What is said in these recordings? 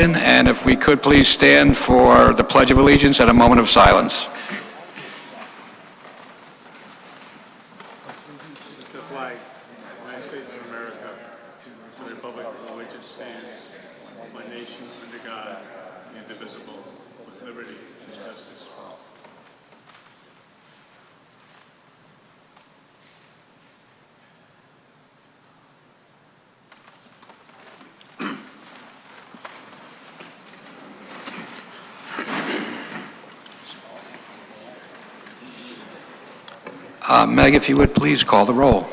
And if we could please stand for the Pledge of Allegiance and a moment of silence. The flag of the United States of America, and the republic for which it stands, one nation under God, indivisible, with liberty and justice for all. Meg, if you would please call the roll.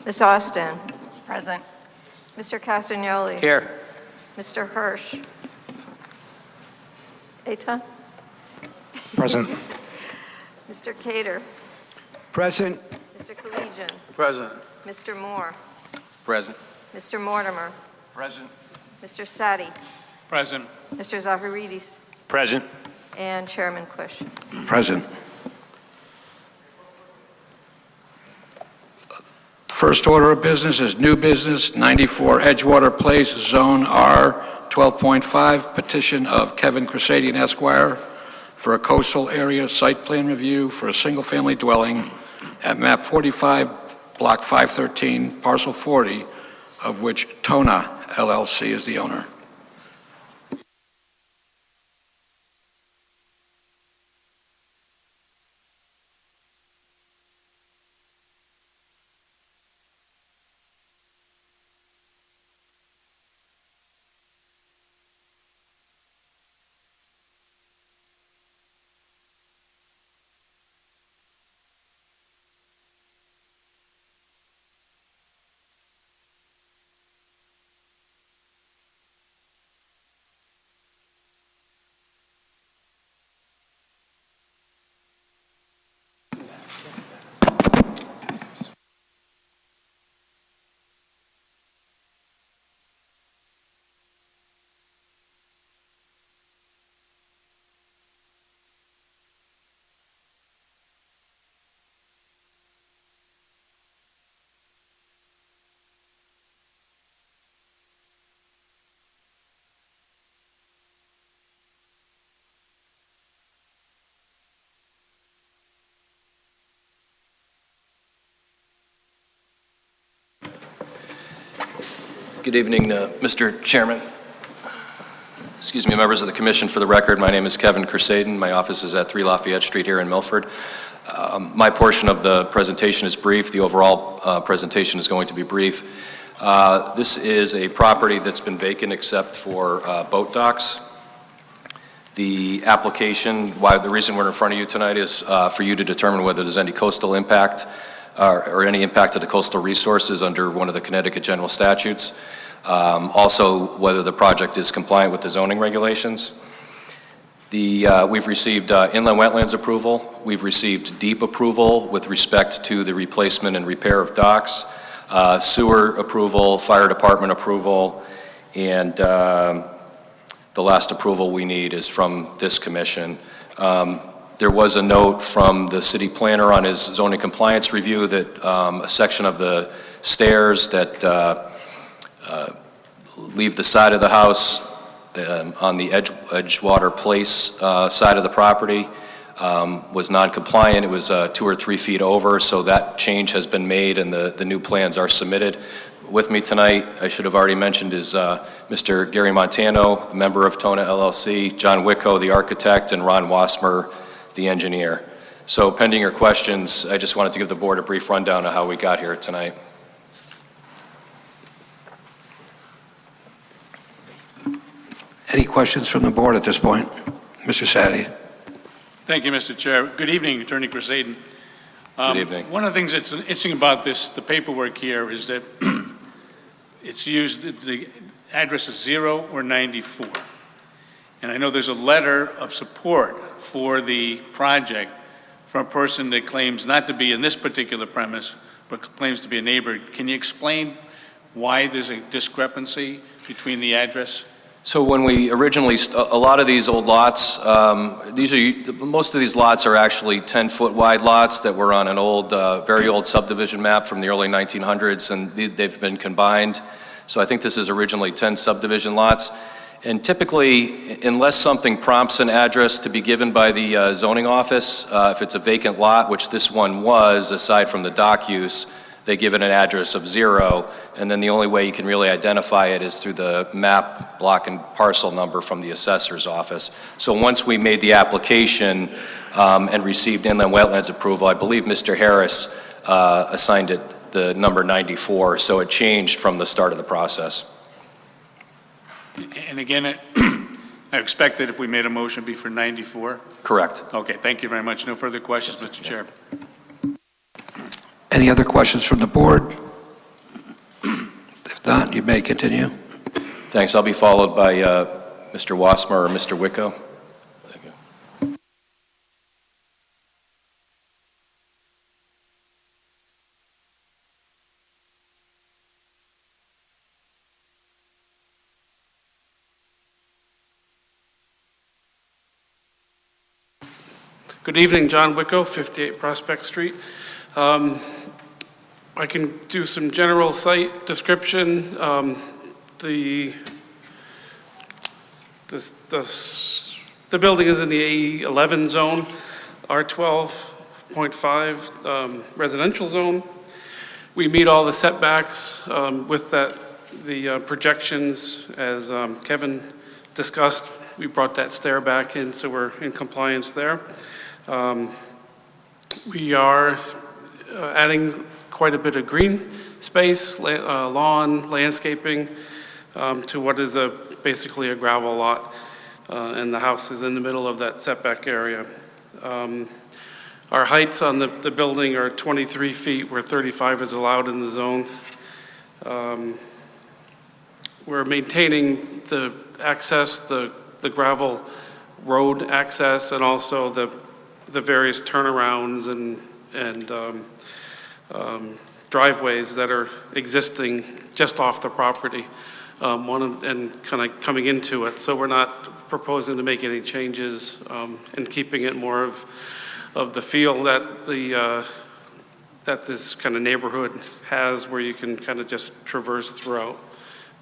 Ms. Austin. Present. Mr. Castagnoli. Here. Mr. Hirsch. Eitan. Present. Mr. Cater. Present. Mr. Collegian. Present. Mr. Moore. Present. Mr. Mortimer. Present. Mr. Sadi. Present. Mr. Zaharidis. Present. And Chairman Cush. Present. First order of business is new business, 94 Edgewater Place, Zone R, 12.5, petition of Kevin Cresadian Esquire for a coastal area site plan review for a single-family dwelling at map 45, block 513, parcel 40, of which Tona LLC is the owner. Good evening, Mr. Chairman. Excuse me, members of the Commission. For the record, my name is Kevin Cresadian. My office is at 3 Lafayette Street here in Milford. My portion of the presentation is brief. The overall presentation is going to be brief. This is a property that's been vacant except for boat docks. The application, the reason we're in front of you tonight is for you to determine whether there's any coastal impact or any impact to the coastal resources under one of the Connecticut general statutes. Also, whether the project is compliant with the zoning regulations. We've received inland wetlands approval. We've received deep approval with respect to the replacement and repair of docks, sewer approval, fire department approval, and the last approval we need is from this commission. There was a note from the city planner on his zoning compliance review that a section of the stairs that leave the side of the house on the Edgewater Place side of the property was non-compliant. It was 2 or 3 feet over, so that change has been made and the new plans are submitted. With me tonight, I should have already mentioned, is Mr. Gary Montano, the member of Tona LLC, John Wicko, the architect, and Ron Wasmer, the engineer. So pending your questions, I just wanted to give the board a brief rundown of how we got here tonight. Any questions from the board at this point? Mr. Sadi. Thank you, Mr. Chair. Good evening, Attorney Cresadian. Good evening. One of the things that's interesting about the paperwork here is that it's used, the address is 0 or 94. And I know there's a letter of support for the project from a person that claims not to be in this particular premise, but claims to be a neighbor. Can you explain why there's a discrepancy between the address? So when we originally, a lot of these old lots, most of these lots are actually 10-foot wide lots that were on an old, very old subdivision map from the early 1900s, and they've been combined. So I think this is originally 10 subdivision lots. And typically, unless something prompts an address to be given by the zoning office, if it's a vacant lot, which this one was, aside from the dock use, they give it an address of 0, and then the only way you can really identify it is through the map, block, and parcel number from the assessor's office. So once we made the application and received inland wetlands approval, I believe Mr. Harris assigned it the number 94, so it changed from the start of the process. And again, I expect that if we made a motion, it'd be for 94? Correct. Okay, thank you very much. No further questions, Mr. Chair. Any other questions from the board? If not, you may continue. Thanks. I'll be followed by Mr. Wassmer or Mr. Wicko. Thank you. Good evening, John Wicko, 58 Prospect Street. I can do some general site description. The building is in the A11 zone, R12.5 residential zone. We meet all the setbacks with the projections, as Kevin discussed. We brought that stair back in, so we're in compliance there. We are adding quite a bit of green space, lawn, landscaping to what is basically a gravel lot, and the house is in the middle of that setback area. Our heights on the building are 23 feet, where 35 is allowed in the zone. We're maintaining the access, the gravel road access, and also the various turnarounds and driveways that are existing just off the property, and kind of coming into it. So we're not proposing to make any changes, and keeping it more of the feel that that this kind of neighborhood has, where you can kind of just traverse throughout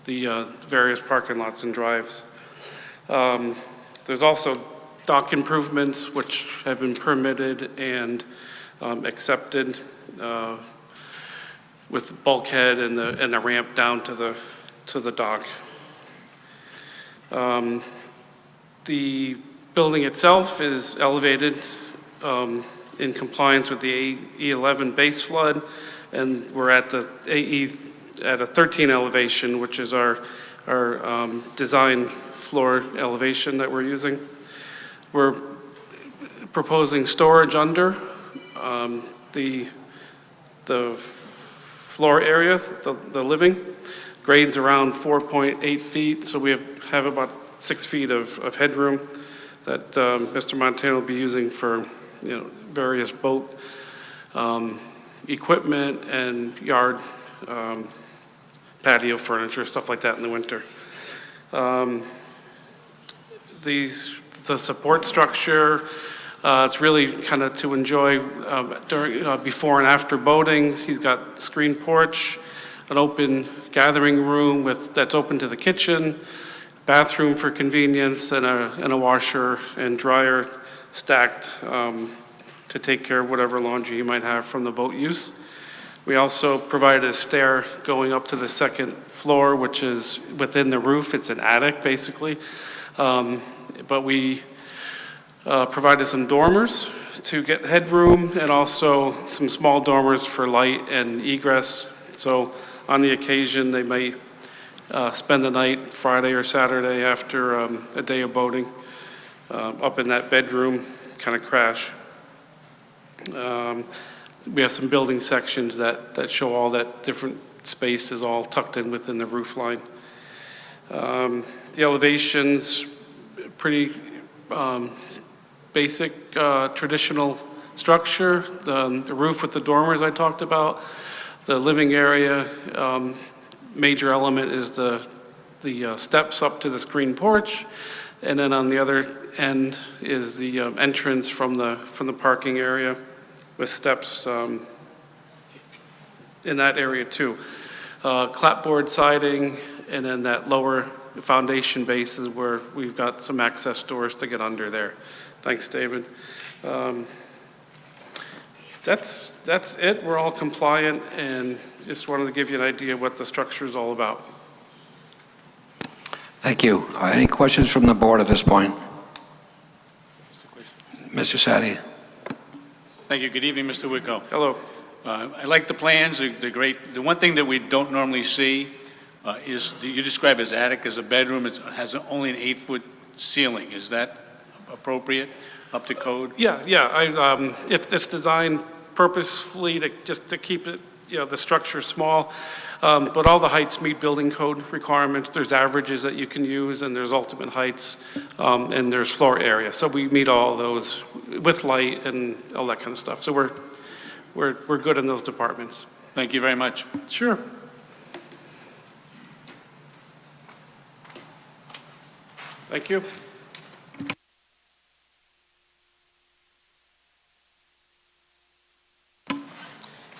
the various parking lots and drives. There's also dock improvements which have been permitted and accepted, with the bulkhead and the ramp down to the dock. The building itself is elevated in compliance with the AE11 base flood, and we're at the at a 13 elevation, which is our design floor elevation that we're using. We're proposing storage under the floor area, the living. Grade's around 4.8 feet, so we have about 6 feet of headroom that Mr. Montano will be using for various boat equipment and yard patio furniture, stuff like that in the winter. The support structure, it's really kind of to enjoy during before and after boating. He's got screen porch, an open gathering room that's open to the kitchen, bathroom for convenience, and a washer and dryer stacked to take care of whatever laundry you might have from the boat use. We also provide a stair going up to the second floor, which is within the roof. It's an attic, basically. But we provided some dormers to get headroom, and also some small dormers for light and egress. So on the occasion, they may spend the night Friday or Saturday after a day of boating up in that bedroom, kind of crash. We have some building sections that show all that different space is all tucked in within the roof line. The elevations, pretty basic traditional structure. The roof with the dormers I talked about. The living area, major element is the steps up to the screen porch, and then on the other end is the entrance from the parking area, with steps in that area too. Clapboard siding, and then that lower foundation bases where we've got some access doors to get under there. Thanks, David. That's it. We're all compliant, and just wanted to give you an idea of what the structure is all about. Thank you. Any questions from the board at this point? Mr. Sadi? Thank you. Good evening, Mr. Wicko. Hello. I like the plans. They're great. The one thing that we don't normally see is you describe as attic as a bedroom. It has only an 8-foot ceiling. Is that appropriate, up to code? Yeah. It's designed purposefully to keep it, the structure small, but all the heights meet building code requirements. There's averages that you can use, and there's ultimate heights, and there's floor area. So we meet all those with light and all that kind of stuff. So we're good in those departments. Thank you very much. Sure. Thank you.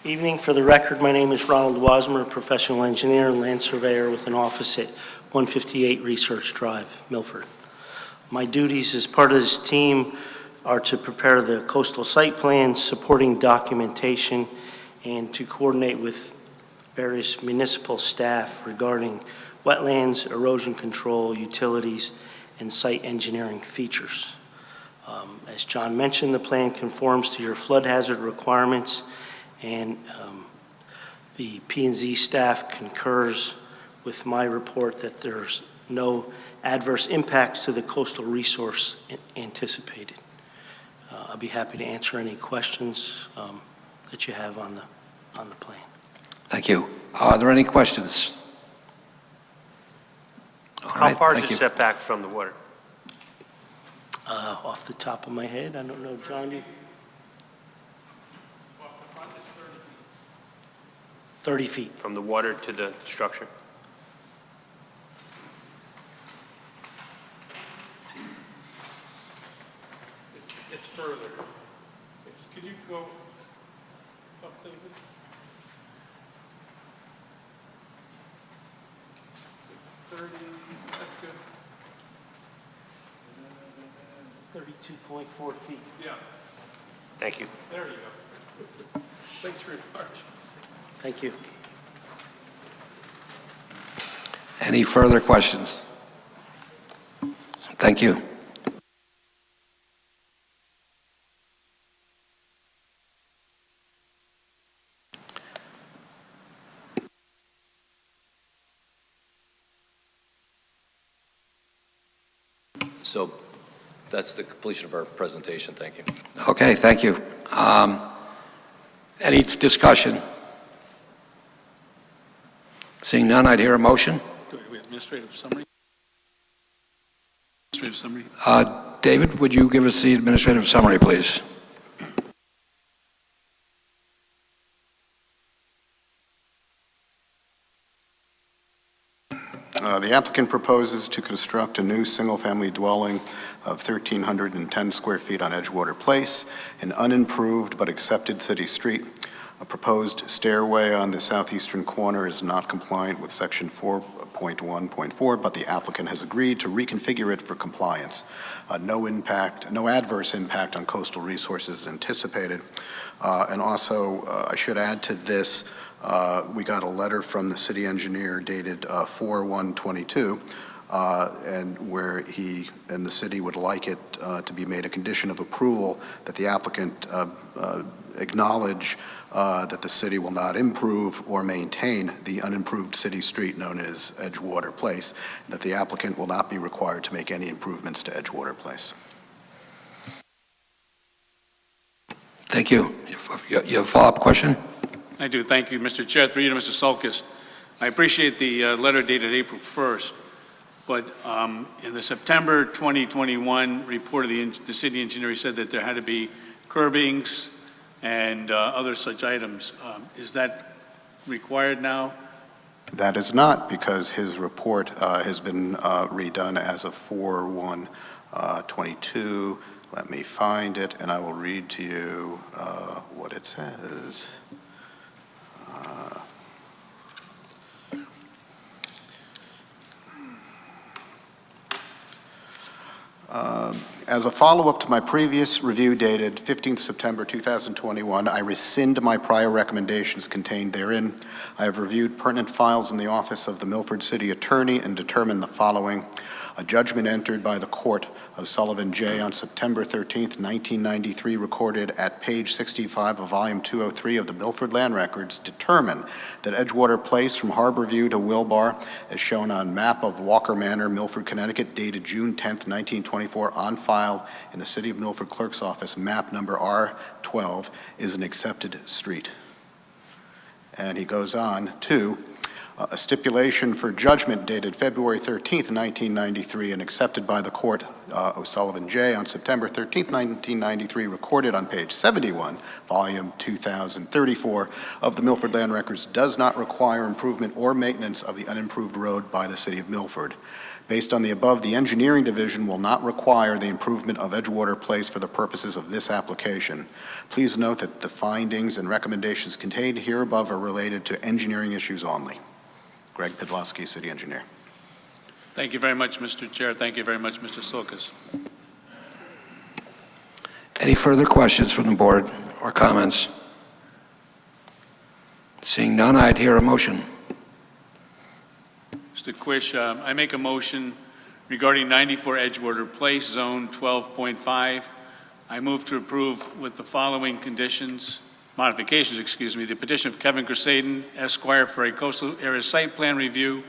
Evening. For the record, my name is Ronald Wasmer, a professional engineer and land surveyor with an office at 158 Research Drive, Milford. My duties as part of this team are to prepare the coastal site plans, supporting documentation, and to coordinate with various municipal staff regarding wetlands, erosion control, utilities, and site engineering features. As John mentioned, the plan conforms to your flood hazard requirements, and the P&Z staff concurs with my report that there's no adverse impacts to the coastal resource anticipated. I'll be happy to answer any questions that you have on the plan. Thank you. Are there any questions? All How right, far is thank it you. set back from the water? Off the top of my head, I don't know, John, you? Off the front is 30 feet. 30 feet. From the water to the structure? It's further. Could you go up, David? It's 30, that's good. 32.4 feet. Yeah, Thank you. there you go. Thanks for your part. Thank you. Any further questions? Thank you. So that's the completion of our presentation. Thank you. Okay, thank you. Any discussion? Seeing none, I'd hear a motion. Do we have administrative summary? Administrative summary? David, would you give us the administrative summary, please? The applicant proposes to construct a new single-family dwelling of 1,310 square feet on Edgewater Place, an unimproved but accepted city street. A proposed stairway on the southeastern corner is not compliant with section 4.1.4, but the applicant has agreed to reconfigure it for compliance. No adverse impact on coastal resources is anticipated. And also, I should add to this, we got a letter from the city engineer dated 4/1/22, and where he and the city would like it to be made a condition of approval that the applicant acknowledge that the city will not improve or maintain the unimproved city street known as Edgewater Place, that the applicant will not be required to make any improvements to Edgewater Place. Thank you. You have a follow-up question? I do. Thank you, Mr. Chair. Through you to Mr. Sulkus. I appreciate the letter dated April 1st, but in the September 2021 report of the city engineer, he said that there had to be curbings and other such items. Is that required now? That is not, because his report has been redone as of 4/1/22. Let me find it, and I will read to you what it says. As a follow-up to my previous review dated 15th September 2021, I rescind my prior recommendations contained therein. I have reviewed pertinent files in the office of the Milford City Attorney and determined the following. A judgment entered by the Court of Sullivan J. on September 13th, 1993, recorded at page 65 of Volume 203 of the Milford Land Records, determined that Edgewater Place from Harborview to Wilbar, as shown on map of Walker Manor, Milford, Connecticut, dated June 10th, 1924, on file in the City of Milford Clerk's Office, map number R12, is an accepted street. And he goes on to a stipulation for judgment dated February 13th, 1993, and accepted by the Court of Sullivan J. on September 13th, 1993, recorded on page 71, volume 2034 of the Milford Land Records, does not require improvement or maintenance of the unimproved road by the City of Milford. Based on the above, the Engineering Division will not require the improvement of Edgewater Place for the purposes of this application. Please note that the findings and recommendations contained here above are related to engineering issues only. Greg Podlosky, City Engineer. Thank you very much, Mr. Chair. Thank you very much, Mr. Sulcas. Any further questions from the board or comments? Seeing none, I'd hear a motion. Mr. Quish, I make a motion regarding 94 Edgewater Place, Zone 12.5. I move to approve with the following modifications, the petition of Kevin Crusaden, Esquire, for a coastal area site plan review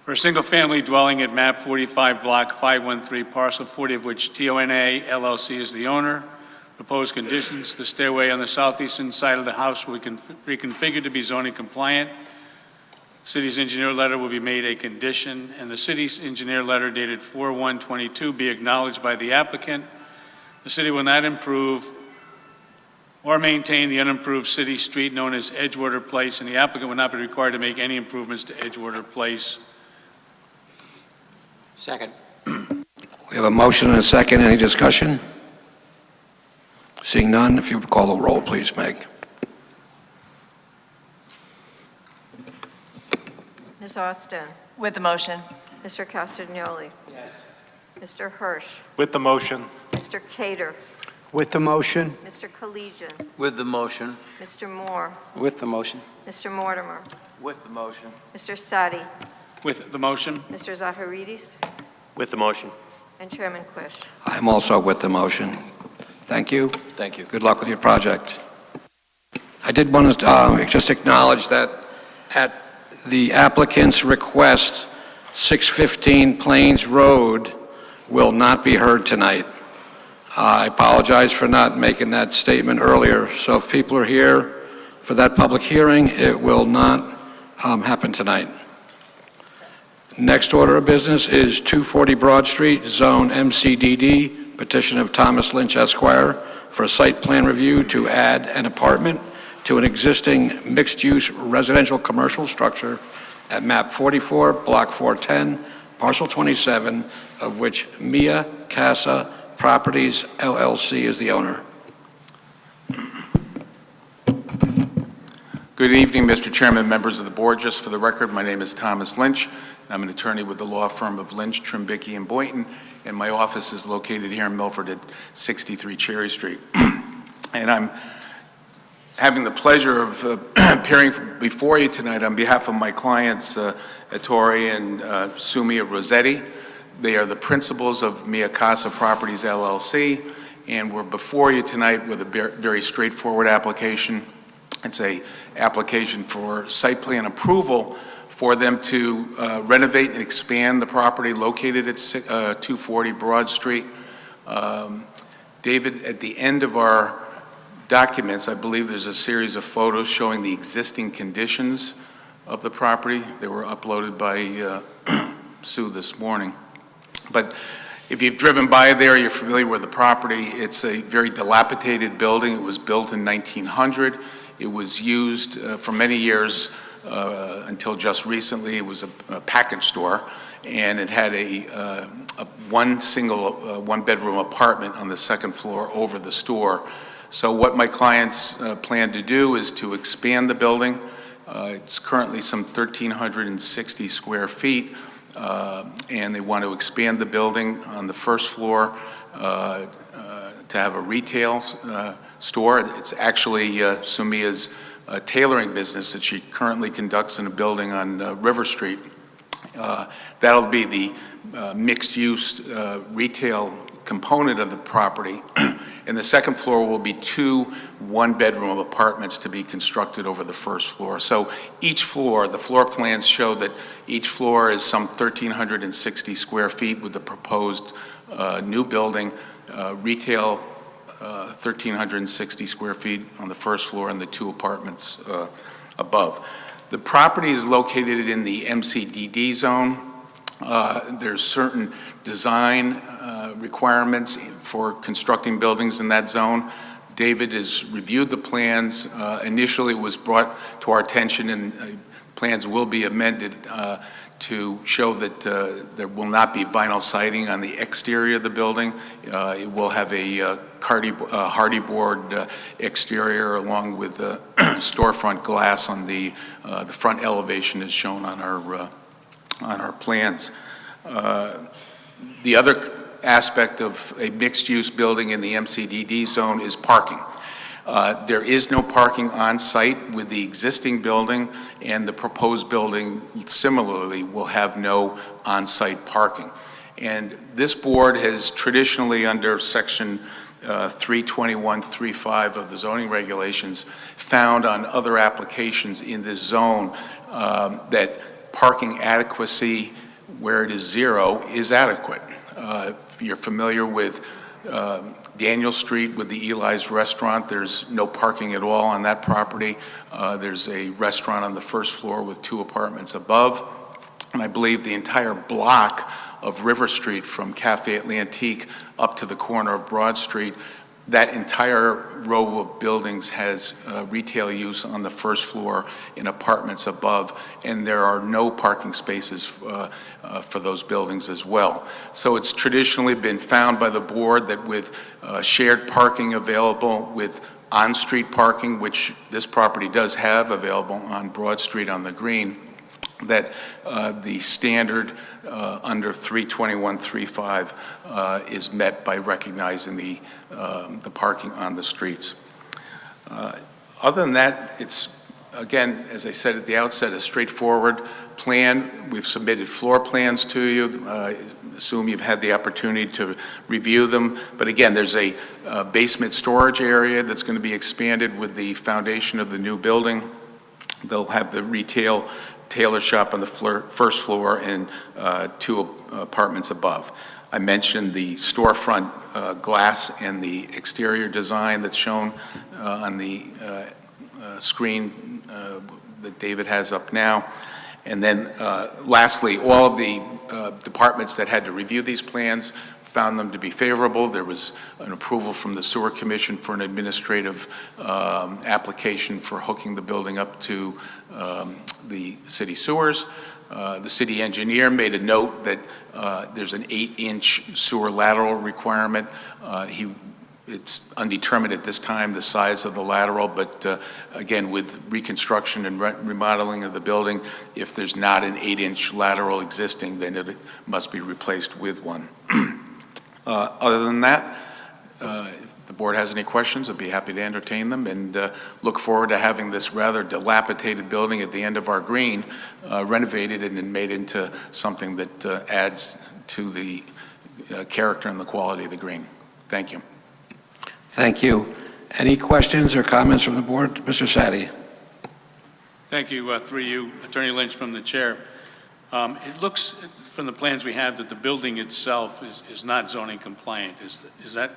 for a single-family dwelling at map 45, block 513, parcel 40, of which TONA LLC is the owner. Proposed conditions: the stairway on the southeastern side of the house will be reconfigured to be zoning compliant. City's engineer letter will be made a condition, and the city's engineer letter dated 4/1/22 be acknowledged by the applicant. The city will not improve or maintain the unimproved city street known as Edgewater Place, and the applicant will not be required to make any improvements to Edgewater Place. Second. We have a motion and a second. Any discussion? Seeing none, if you would call the roll, please, Meg. Ms. Austin. With the motion. Mr. Castagnoli. Yes. Mr. Hirsch. With the motion. Mr. Cater. With the motion. Mr. Collegian. With the motion. Mr. Moore. With the motion. Mr. Mortimer. With the motion. Mr. Sadi. With the motion, Mr. Zaharidis. With the motion. And Chairman Quish. I'm also with the motion. Thank you. Thank you. Good luck with your project. I did want to just acknowledge that at the applicant's request, 615 Plains Road will not be heard tonight. I apologize for not making that statement earlier. So if people are here for that public hearing, it will not happen tonight. Next order of business is 240 Broad Street, Zone MCDD, petition of Thomas Lynch Esquire for a site plan review to add an apartment to an existing mixed-use residential commercial structure at map 44, block 410, parcel 27, of which Mia Casa Properties LLC is the owner. Good evening, Mr. Chairman, members of the board. Just for the record, my name is Thomas Lynch. I'm an attorney with the law firm of Lynch, Trimbicki, and Boynton, and my office is located here in Milford at 63 Cherry Street. And I'm having the pleasure of appearing before you tonight on behalf of my clients, Ettore and Sumia Rossetti. They are the principals of Mia Casa Properties LLC, and we're before you tonight with a very straightforward application. It's a application for site plan approval for them to renovate and expand the property located at 240 Broad Street. David, at the end of our documents, I believe there's a series of photos showing the existing conditions of the property. They were uploaded by Sue this morning. But if you've driven by there, you're familiar with the property. It's a very dilapidated building. It was built in 1900. It was used for many years until just recently. It was a package store, and it had a one-bedroom apartment on the second floor over the store. So what my clients plan to do is to expand the building. It's currently some 1,360 square feet. and they want to expand the building on the first floor to have a retail store. It's actually Sumia's tailoring business that she currently conducts in a building on River Street. That'll be the mixed-use retail component of the property. And the second floor will be 2 one-bedroom apartments to be constructed over the first floor. So each floor, the floor plans show that each floor is some 1,360 square feet with the proposed new building. Retail, 1,360 square feet on the first floor and the 2 apartments above. The property is located in the MCDD zone. There's certain design requirements for constructing buildings in that zone. David has reviewed the plans. Initially, it was brought to our attention, and plans will be amended to show that there will not be vinyl siding on the exterior of the building. It will have a hardy board exterior along with storefront glass on the front elevation as shown on our plans. The other aspect of a mixed-use building in the MCDD zone is parking. There is no parking on site with the existing building, and the proposed building similarly will have no on-site parking. And this board has traditionally, under section 321.35 of the zoning regulations, found on other applications in this zone that parking adequacy where it is 0 is adequate. If you're familiar with Daniel Street with the Eli's restaurant, there's no parking at all on that property. There's a restaurant on the first floor with 2 apartments above. And I believe the entire block of River Street from Cafe Atlantique up to the corner of Broad Street, that entire row of buildings has retail use on the first floor in apartments above, and there are no parking spaces for those buildings as well. So it's traditionally been found by the board that with shared parking available, with on-street parking, which this property does have available on Broad Street on the green, that the standard under 321.35 is met by recognizing the parking on the streets. Other than that, it's, again, as I said at the outset, a straightforward plan. We've submitted floor plans to you. Assume you've had the opportunity to review them. But again, there's a basement storage area that's going to be expanded with the foundation of the new building. They'll have the retail tailor shop on the first floor and 2 apartments above. I mentioned the storefront glass and the exterior design that's shown on the screen that David has up now. And then lastly, all of the departments that had to review these plans found them to be favorable. There was an approval from the Sewer Commission for an administrative application for hooking the building up to the city sewers. The city engineer made a note that there's an 8-inch sewer lateral requirement. It's undetermined at this time the size of the lateral, but again, with reconstruction and remodeling of the building, if there's not an 8-inch lateral existing, then it must be replaced with one. Other than that, if the board has any questions, I'd be happy to entertain them, and look forward to having this rather dilapidated building at the end of our green renovated and made into something that adds to the character and the quality of the green. Thank you. Thank you. Any questions or comments from the board? Mr. Sadi. Thank you, through you, Attorney Lynch from the chair. It looks from the plans we have that the building itself is not zoning compliant. Is that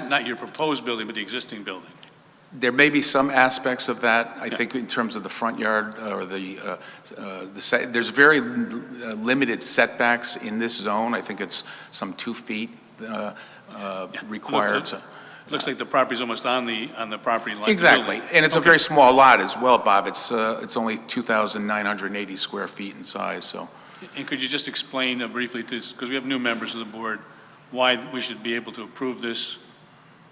not your proposed building, but the existing building? There may be some aspects of that. I think in terms of the front yard or there's very limited setbacks in this zone. I think it's some 2 feet required. It looks like the property's almost on the property line. Exactly, and it's a very small lot as well, Bob. It's only 2,980 square feet in size. So. And could you just explain briefly, because we have new members of the board, why we should be able to approve this,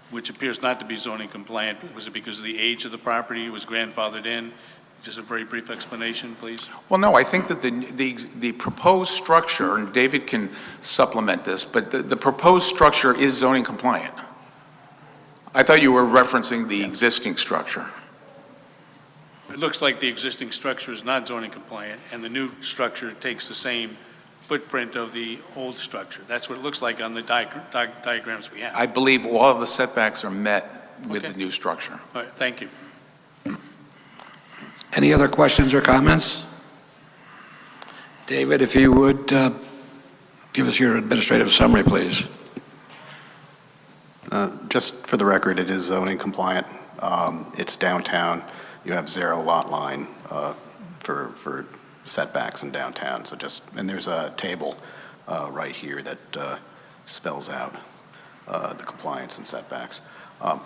which appears not to be zoning compliant? Was it because of the age of the property? It was grandfathered in? Just a very brief explanation, please. Well, no, I think that the proposed structure, and David can supplement this, but the proposed structure is zoning compliant. I thought you were referencing the existing structure. It looks like the existing structure is not zoning compliant, and the new structure takes the same footprint of the old structure. That's what it looks like on the diagrams we have. I believe all of the setbacks are met with Okay. the new structure. All right, thank you. Any other questions or comments? David, if you would give us your administrative summary, please. Just for the record, it is zoning compliant. It's downtown. You have 0 lot line for setbacks in downtown. So and there's a table right here that spells out the compliance and setbacks.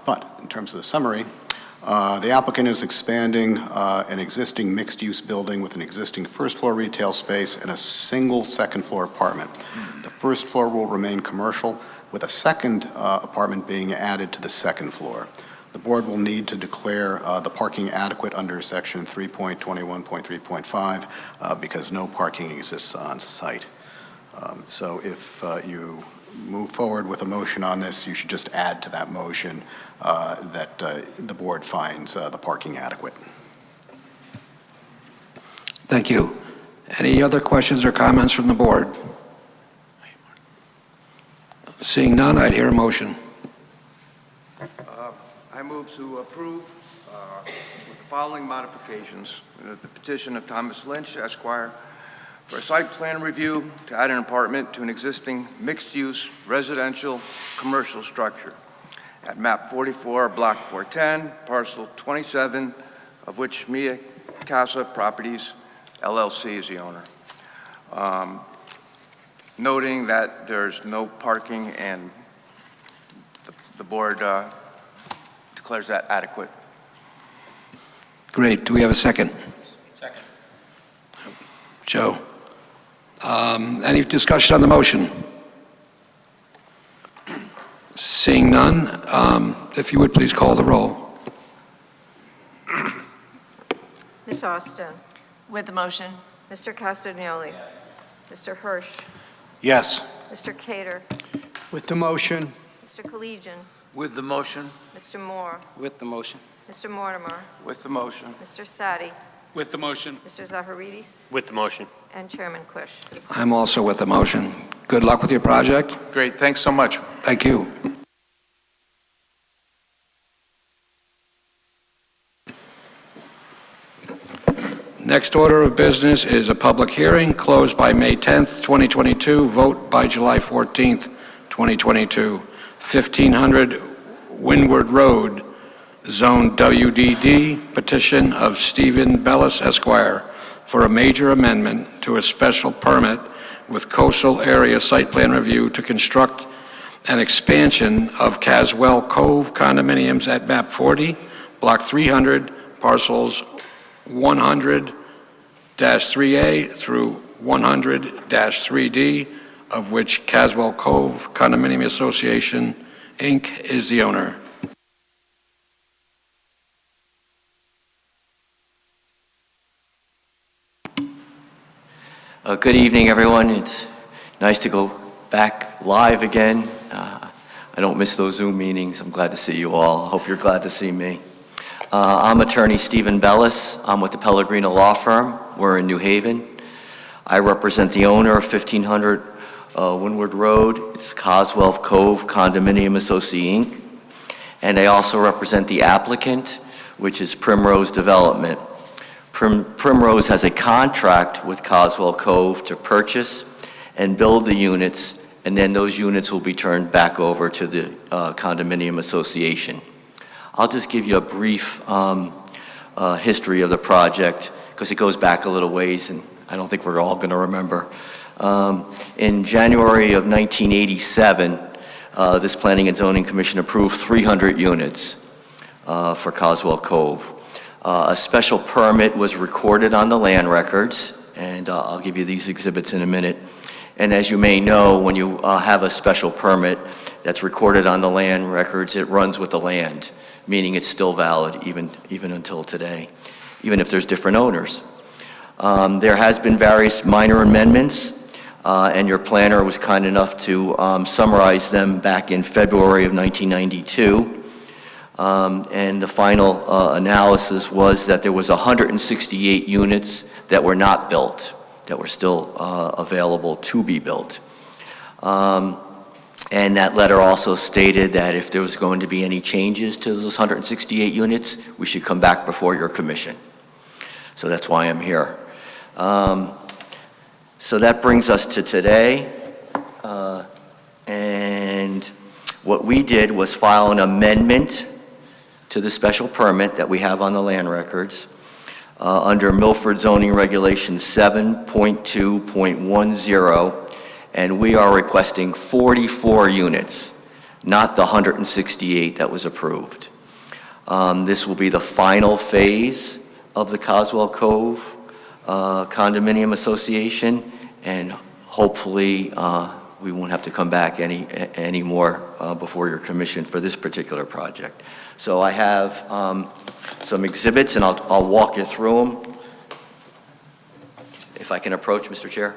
But in terms of the summary, the applicant is expanding an existing mixed-use building with an existing first-floor retail space and a single second-floor apartment. The first floor will remain commercial, with a second apartment being added to the second floor. The board will need to declare the parking adequate under section 3.21.3.5 because no parking exists on site. So if you move forward with a motion on this, you should just add to that motion that the board finds the parking adequate. Thank you. Any other questions or comments from the board? Seeing none, I'd hear a motion. I move to approve with the following modifications. The petition of Thomas Lynch, Esquire, for a site plan review to add an apartment to an existing mixed-use residential commercial structure at map 44, block 410, parcel 27, of which Mia Casa Properties LLC is the owner. Noting that there's no parking and the board declares that adequate. Great. Do we have a second? Second. Joe. Any discussion on the motion? Seeing none, if you would please call the roll. Ms. Austin. With the motion. Mr. Castagnoli. Mr. Hirsch. Yes. Mr. Cater. With the motion. Mr. Collegian. With the motion. Mr. Moore. With the motion. Mr. Mortimer. With the motion. Mr. Sadi. With the motion. Mr. Zaharidis. With the motion. And Chairman Cush. I'm also with the motion. Good luck with your project. Great, thanks so much. Thank you. Next order of business is a public hearing closed by May 10th, 2022, vote by July 14th, 2022. 1500 Windward Road, Zone WDD, petition of Stephen Bellis, Esquire, for a major amendment to a special permit with coastal area site plan review to construct an expansion of Caswell Cove condominiums at map 40, block 300, parcels 100-3A through 100-3D, of which Caswell Cove Condominium Association, Inc. is the owner. Good evening, everyone. It's nice to go back live again. I don't miss those Zoom meetings. I'm glad to see you all. I hope you're glad to see me. I'm attorney Stephen Bellis. I'm with the Pellegrino Law Firm. We're in New Haven. I represent the owner of 1500 Windward Road. It's Caswell Cove Condominium Association, Inc. And I also represent the applicant, which is Primrose Development. Primrose has a contract with Caswell Cove to purchase and build the units, and then those units will be turned back over to the condominium association. I'll just give you a brief history of the project because it goes back a little ways and I don't think we're all going to remember. In January of 1987, this Planning and Zoning Commission approved 300 units for Caswell Cove. A special permit was recorded on the land records, and I'll give you these exhibits in a minute. And as you may know, when you have a special permit that's recorded on the land records, it runs with the land, meaning it's still valid even until today. even if there's different owners. There has been various minor amendments, and your planner was kind enough to summarize them back in February of 1992. And the final analysis was that there was 168 units that were not built, that were still available to be built. And that letter also stated that if there was going to be any changes to those 168 units, we should come back before your commission. So that's why I'm here. So that brings us to today. And what we did was file an amendment to the special permit that we have on the land records under Milford Zoning Regulation 7.2.10, and we are requesting 44 units, not the 168 that was approved. This will be the final phase of the Caswell Cove Condominium Association, and hopefully we won't have to come back any more before your commission for this particular project. So I have some exhibits, and I'll walk you through them. If I can approach, Mr. Chair.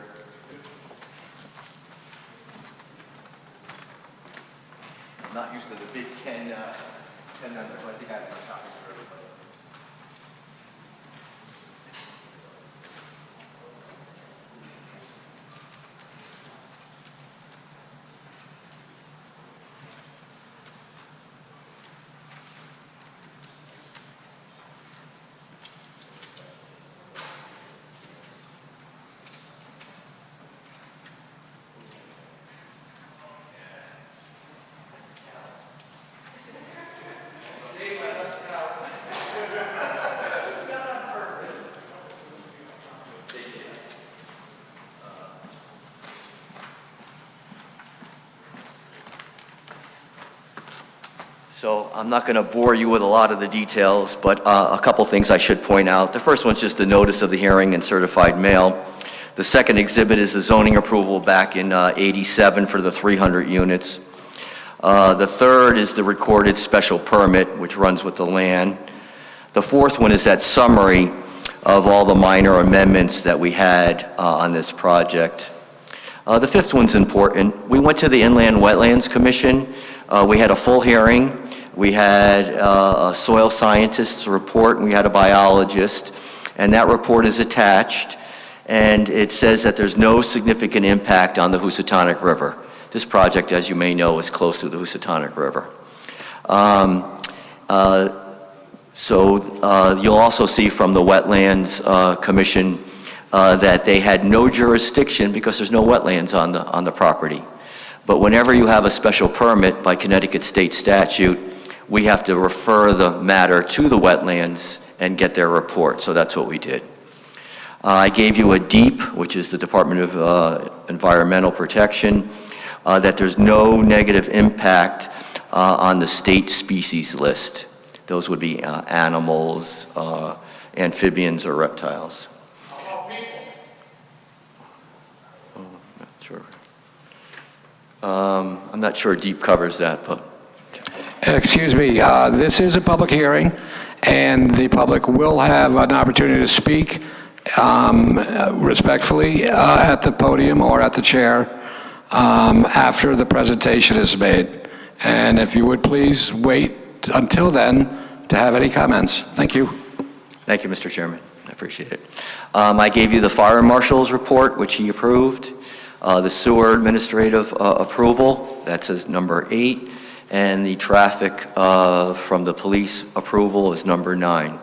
I'm not used to the big 10 numbers, so I think I have my copies for everybody. So I'm not going to bore you with a lot of the details, but a couple things I should point out. The first one's just the notice of the hearing in certified mail. The second exhibit is the zoning approval back in '87 for the 300 units. The third is the recorded special permit, which runs with the land. The fourth one is that summary of all the minor amendments that we had on this project. The fifth one's important. We went to the Inland Wetlands Commission. We had a full hearing. We had a soil scientist's report, and we had a biologist, and that report is attached, and it says that there's no significant impact on the Housatonic River. This project, as you may know, is close to the Housatonic River. You'll also see from the Wetlands Commission that they had no jurisdiction because there's no wetlands on the property. But whenever you have a special permit by Connecticut state statute, we have to refer the matter to the wetlands and get their report, so that's what we did. I gave you a DEEP, which is the Department of Environmental Protection, that there's no negative impact on the state species list. Those would be animals, amphibians, or reptiles. I'm not sure DEEP covers that, but... Excuse me, this is a public hearing, and the public will have an opportunity to speak respectfully at the podium or at the chair after the presentation is made. And if you would please wait until then to have any comments. Thank you. Thank you, Mr. Chairman. I appreciate it. I gave you the fire marshal's report, which he approved. The sewer administrative approval, that says number 8, and the traffic from the police approval is number 9.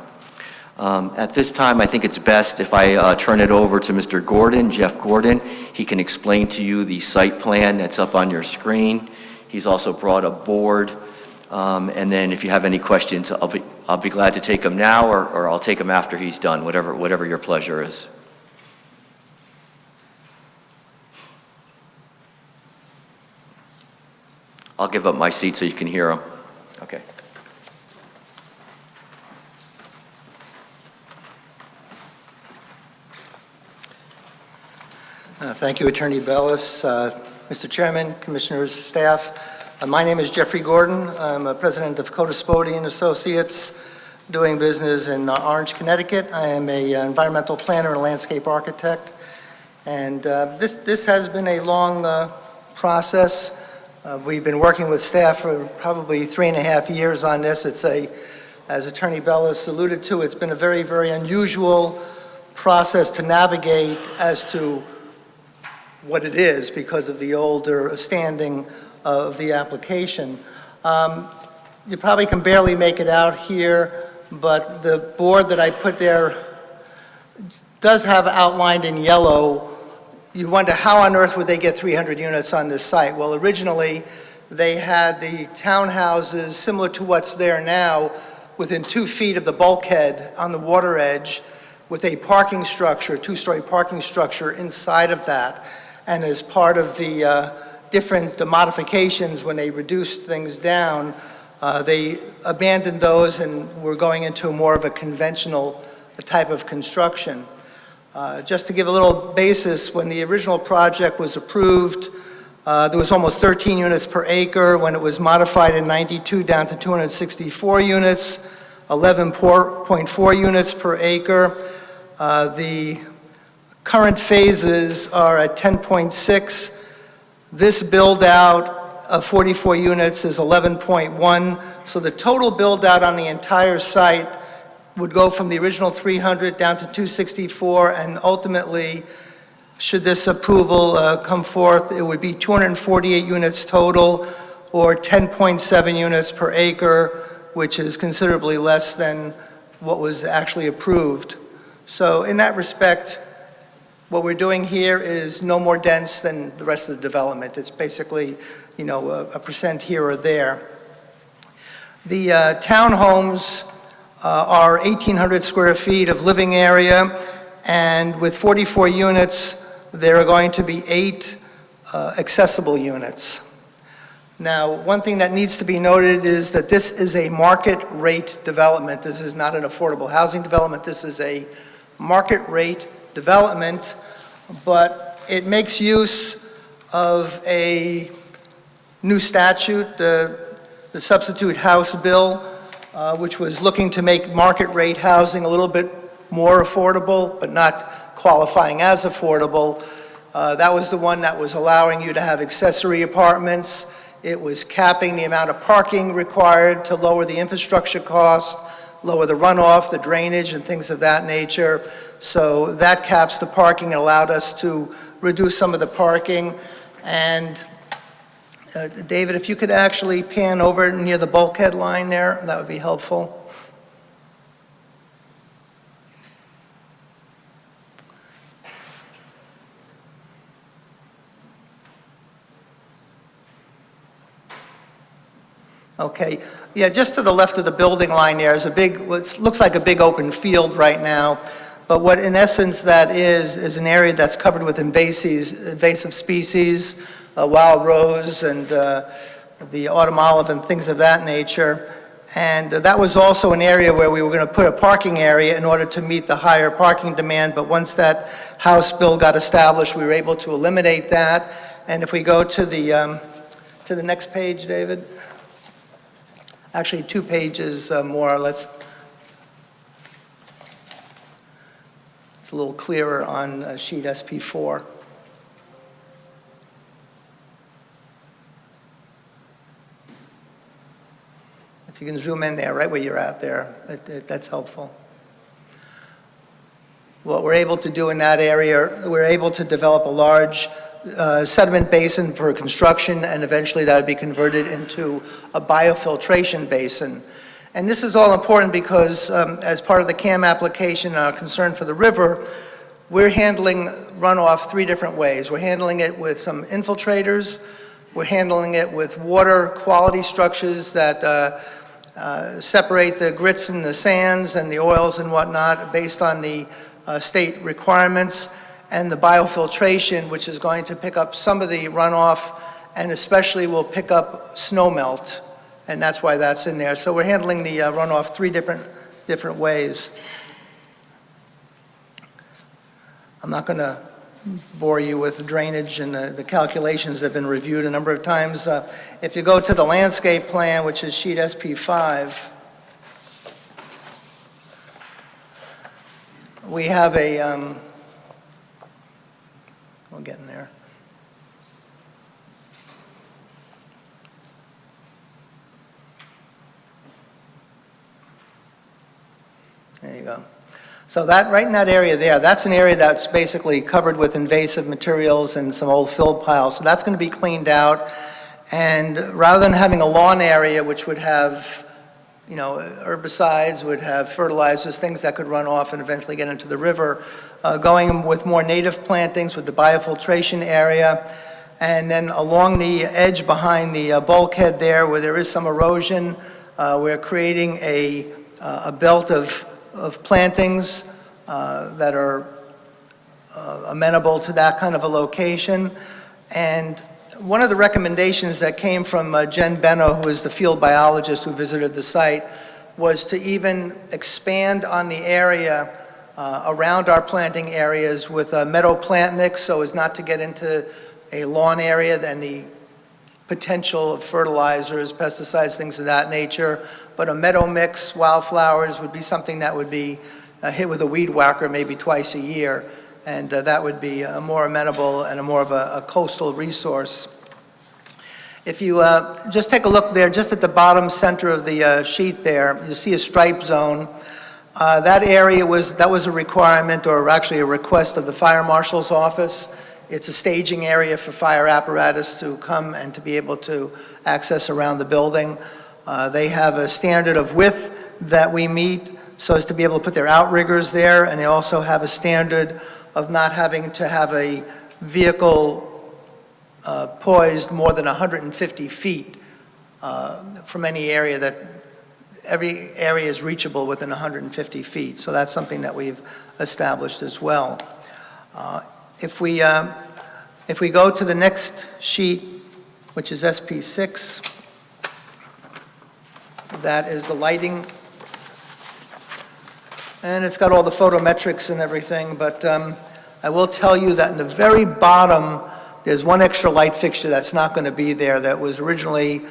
At this time, I think it's best if I turn it over to Mr. Gordon, Jeff Gordon. He can explain to you the site plan that's up on your screen. He's also brought a board, and then if you have any questions, I'll be glad to take them now, or I'll take them after he's done, whatever your pleasure is. I'll give up my seat so you can hear them. Okay. Thank you, Attorney Bellis. Mr. Chairman, Commissioners, staff, my name is Jeffrey Gordon. I'm a president of Codispodian Associates. doing business in Orange, Connecticut. I am a environmental planner and landscape architect. And this has been a long process. We've been working with staff for probably 3.5 years on this. It's as Attorney Bellis alluded to, it's been a very, very unusual process to navigate as to what it is because of the older standing of the application. You probably can barely make it out here, but the board that I put there does have outlined in yellow. You wonder how on earth would they get 300 units on this site? Well, originally, they had the townhouses similar to what's there now within 2 feet of the bulkhead on the water edge with a parking structure, two-story parking structure inside of that. And as part of the different modifications when they reduced things down, they abandoned those and were going into more of a conventional type of construction. Just to give a little basis, when the original project was approved, there was almost 13 units per acre. When it was modified in '92 down to 264 units, 11.4 units per acre. The current phases are at 10.6. This build-out of 44 units is 11.1. So the total build-out on the entire site would go from the original 300 down to 264, and ultimately, should this approval come forth, it would be 248 units total, or 10.7 units per acre, which is considerably less than what was actually approved. So in that respect, what we're doing here is no more dense than the rest of the development. It's basically, you know, a percent here or there. The townhomes are 1,800 square feet of living area, and with 44 units, there are going to be 8 accessible units. Now, one thing that needs to be noted is that this is a market rate development. This is not an affordable housing development. This is a market rate development, but it makes use of a new statute, the substitute House bill, which was looking to make market rate housing a little bit more affordable, but not qualifying as affordable. That was the one that was allowing you to have accessory apartments. It was capping the amount of parking required to lower the infrastructure costs, lower the runoff, the drainage, and things of that nature. So that caps the parking. It allowed us to reduce some of the parking. And David, if you could actually pan over near the bulkhead line there, that would be helpful. Okay, yeah, just to the left of the building line there is a big, what looks like a big open field right now, but what in essence that is an area that's covered with invasive species, wild rose and the autumn olive and things of that nature. And that was also an area where we were going to put a parking area in order to meet the higher parking demand, but once that House bill got established, we were able to eliminate that. And if we go to the next page, David. Actually, 2 pages more. It's a little clearer on sheet SP4. If you can zoom in there, right where you're at there, that's helpful. What we're able to do in that area, we're able to develop a large sediment basin for construction, and eventually that would be converted into a biofiltration basin. And this is all important because as part of the CAM application, our concern for the river, we're handling runoff 3 different ways. We're handling it with some infiltrators, we're handling it with water quality structures that separate the grits and the sands and the oils and whatnot based on the state requirements, and the biofiltration, which is going to pick up some of the runoff and especially will pick up snow melt, and that's why that's in there. So we're handling the runoff 3 different ways. I'm not going to bore you with drainage and the calculations that have been reviewed a number of times. If you go to the landscape plan, which is sheet SP5, we have a, we're getting there. There you go. So that, right in that area there, that's an area that's basically covered with invasive materials and some old fill piles. So that's going to be cleaned out. And rather than having a lawn area, which would have, you know, herbicides, would have fertilizers, things that could run off and eventually get into the river, going with more native plantings with the biofiltration area. And then along the edge behind the bulkhead there, where there is some erosion, we're creating a belt of plantings that are amenable to that kind of a location. And one of the recommendations that came from Jen Benno, who is the field biologist who visited the site, was to even expand on the area around our planting areas with a meadow plant mix, so as not to get into a lawn area and the potential of fertilizers, pesticides, things of that nature. But a meadow mix, wildflowers would be something that would be hit with a weed whacker maybe twice a year. And that would be more amenable and more of a coastal resource. If you just take a look there, just at the bottom center of the sheet there, you see a stripe zone. That area was a requirement, or actually a request of the Fire Marshal's office. It's a staging area for fire apparatus to come and to be able to access around the building. They have a standard of width that we meet so as to be able to put their outriggers there, and they also have a standard of not having to have a vehicle poised more than 150 feet from any area. That every area is reachable within 150 feet. So that's something that we've established as well. If we go to the next sheet, which is SP6, that is the lighting. And it's got all the photometrics and everything, but I will tell you that in the very bottom, there's one extra light fixture that's not going to be there that was originally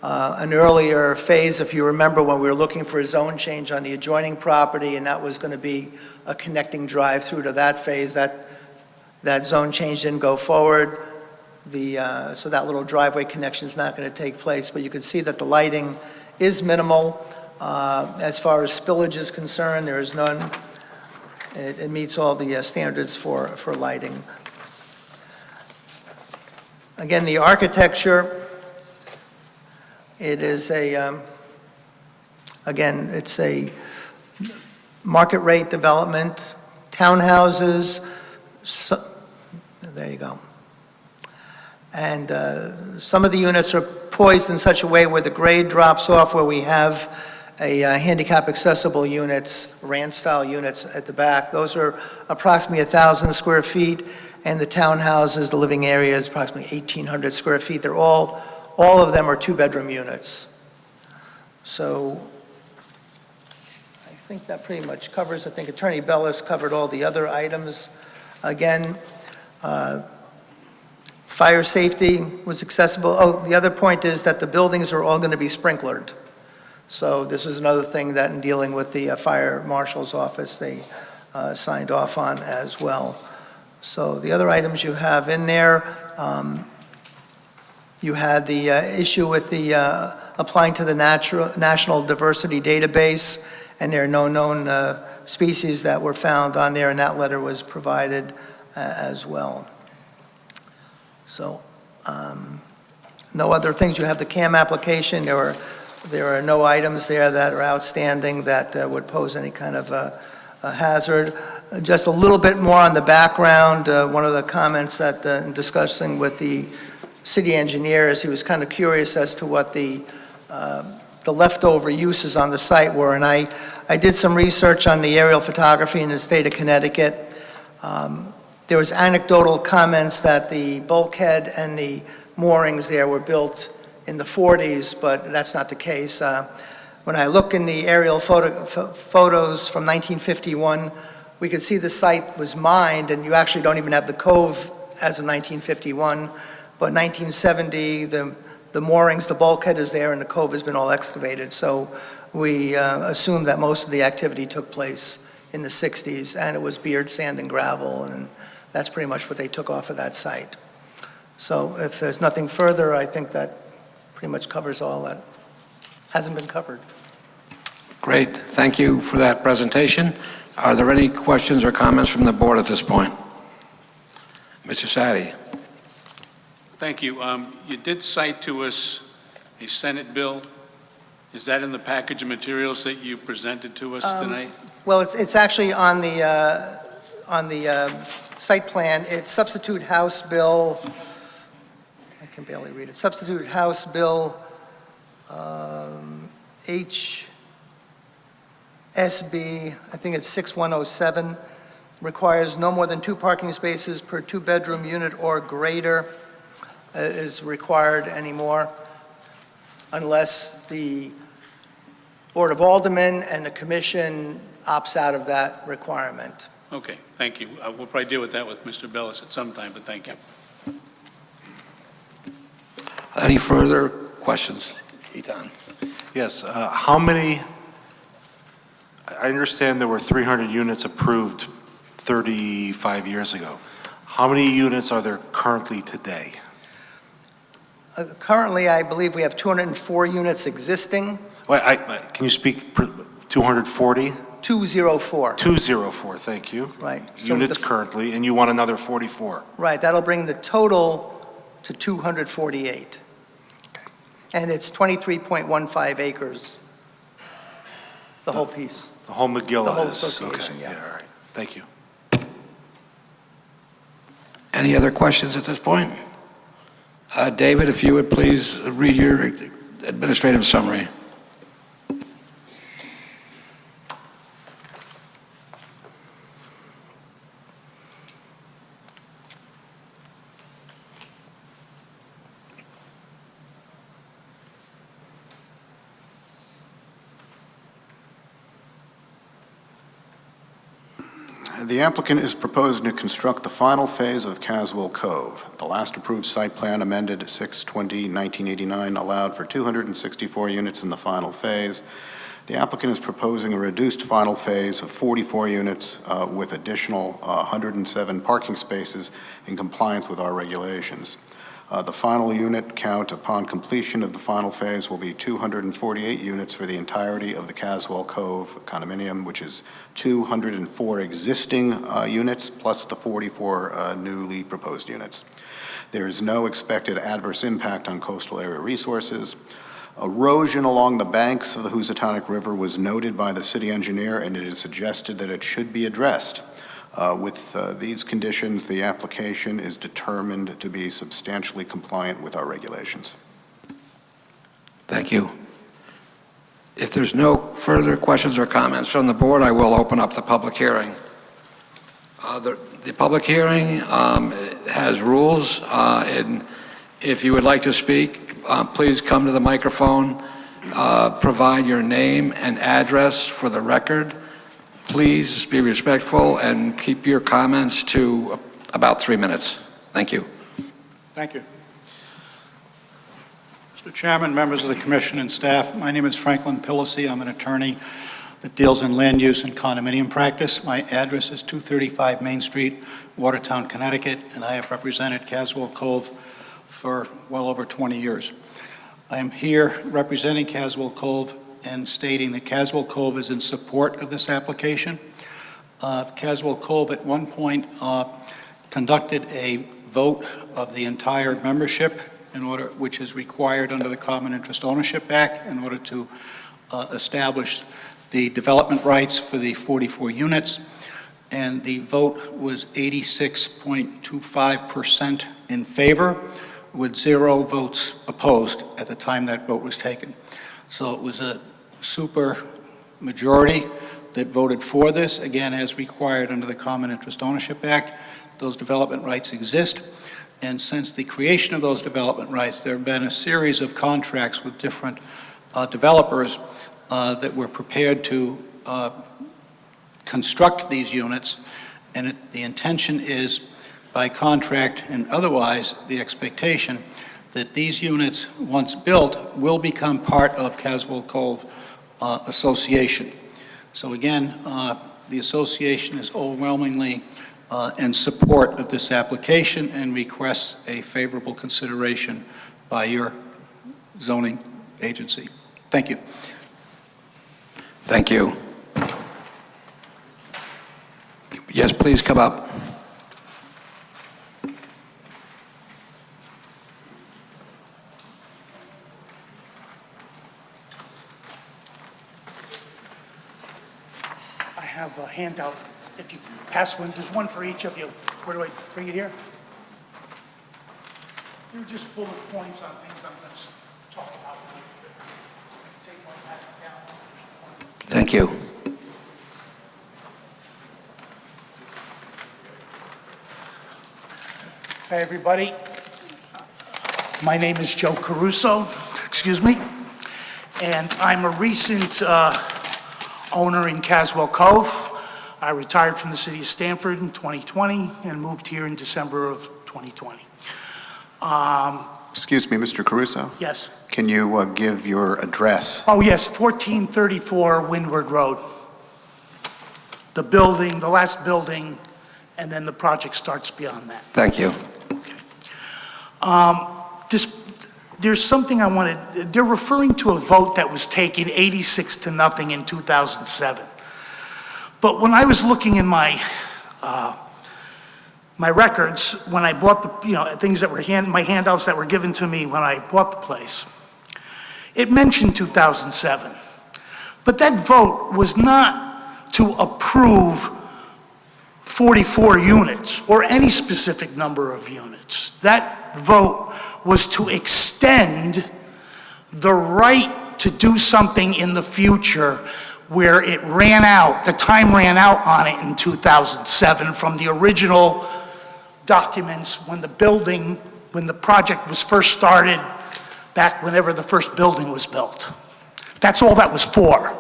an earlier phase, if you remember, when we were looking for a zone change on the adjoining property, and that was going to be a connecting drive through to that phase. That zone change didn't go forward. So that little driveway connection is not going to take place, but you can see that the lighting is minimal. As far as spillage is concerned, there is none. It meets all the standards for lighting. Again, the architecture, it is again, it's a market rate development, townhouses, there you go. And some of the units are poised in such a way where the grade drops off, where we have a handicap accessible units, RAN-style units at the back. Those are approximately 1,000 square feet, and the townhouses, the living area is approximately 1,800 square feet. They're all of them are two-bedroom units. So I think that pretty much covers. I think Attorney Bellis covered all the other items. Again, fire safety was accessible. Oh, the other point is that the buildings are all going to be sprinklered. So this is another thing that in dealing with the Fire Marshal's office, they signed off on as well. So the other items you have in there, you had the issue with the applying to the National Diversity Database, and there are no known species that were found on there, and that letter was provided as well. So no other things. You have the CAM application. There are no items there that are outstanding that would pose any kind of a hazard. Just a little bit more on the background. One of the comments that in discussing with the city engineer is he was kind of curious as to what the leftover uses on the site were. And I did some research on the aerial photography in the state of Connecticut. There was anecdotal comments that the bulkhead and the moorings there were built in the 40s, but that's not the case. When I look in the aerial photos from 1951, we could see the site was mined, and you actually don't even have the cove as of 1951. But 1970, the moorings, the bulkhead is there, and the cove has been all excavated. So we assume that most of the activity took place in the 60s, and it was beard, sand, and gravel, and that's pretty much what they took off of that site. So if there's nothing further, I think that pretty much covers all that hasn't been covered. Great, thank you for that presentation. Are there any questions or comments from the board at this point? Mr. Sadi? Thank you. You did cite to us a Senate bill. Is that in the package of materials that you presented to us tonight? Well, it's actually on the site plan. It's Substitute House Bill, I can barely read it, Substitute House Bill HSB, I think it's 6107, requires no more than 2 parking spaces per 2-bedroom unit or greater is required anymore, unless the Board of Aldermen and the commission opts out of that requirement. Okay, thank you. We'll probably deal with that with Mr. Bellis at some time, but thank you. Any further questions? Etan? Yes, how many, I understand there were 300 units approved 35 years ago. How many units are there currently today? Currently, I believe we have 204 units existing. Wait, can you speak 240? 204. 204, thank you. Right. So Units currently, and you want another 44. Right, that'll bring the total to 248. And it's 23.15 acres, the whole piece. The whole McGill The whole is, association, okay, yeah. all right, thank you. Any other questions at this point? David, if you would please read your administrative summary. The applicant is proposing to construct the final phase of Caswell Cove. The last approved site plan amended 6/20/1989 allowed for 264 units in the final phase. The applicant is proposing a reduced final phase of 44 units with additional 107 parking spaces in compliance with our regulations. The final unit count upon completion of the final phase will be 248 units for the entirety of the Caswell Cove condominium, which is 204 existing units plus the 44 newly proposed units. There is no expected adverse impact on coastal area resources. Erosion along the banks of the Housatonic River was noted by the city engineer, and it is suggested that it should be addressed. With these conditions, the application is determined to be substantially compliant with our regulations. Thank you. If there's no further questions or comments from the board, I will open up the public hearing. The public hearing has rules, and if you would like to speak, please come to the microphone, provide your name and address for the record. Please be respectful and keep your comments to about 3 minutes. Thank you. Thank you. Mr. Chairman, members of the commission and staff, my name is Franklin Pillacy. I'm an attorney that deals in land use and condominium practice. My address is 235 Main Street, Watertown, Connecticut, and I have represented Caswell Cove for well over 20 years. I am here representing Caswell Cove and stating that Caswell Cove is in support of this application. Caswell Cove at one point conducted a vote of the entire membership which is required under the Common Interest Ownership Act in order to establish the development rights for the 44 units. And the vote was 86.25% in favor with 0 votes opposed at the time that vote was taken. So it was a super majority that voted for this, again, as required under the Common Interest Ownership Act. Those development rights exist, and since the creation of those development rights, there have been a series of contracts with different developers that were prepared to construct these units, and the intention is, by contract and otherwise, the expectation that these units, once built, will become part of Caswell Cove Association. So again, The association is overwhelmingly in support of this application and requests a favorable consideration by your zoning agency. Thank you. Thank you. Yes, please come up. I have a handout. If you pass one, there's one for each of you. Where do I bring it here? You're just bullet points on things I'm going to talk about. Take one, pass it down. Thank you. Hi, everybody. My name is Joe Caruso, excuse me, and I'm a recent owner in Caswell Cove. I retired from the city of Stamford in 2020 and moved here in December of 2020. Excuse me, Mr. Caruso, Yes. can you give your address? Oh, yes, 1434 Windward Road. The building, the last building, and then the project starts beyond that. Thank you. There's something I wanted, they're referring to a vote that was taken 86-0 in 2007. But when I was looking in my records, when I bought the, things that were my handouts that were given to me when I bought the place, it mentioned 2007. But that vote was not to approve 44 units or any specific number of units. That vote was to extend the right to do something in the future where it ran out, the time ran out on it in 2007 from the original documents when the project was first started, back whenever the first building was built. That's all that was for.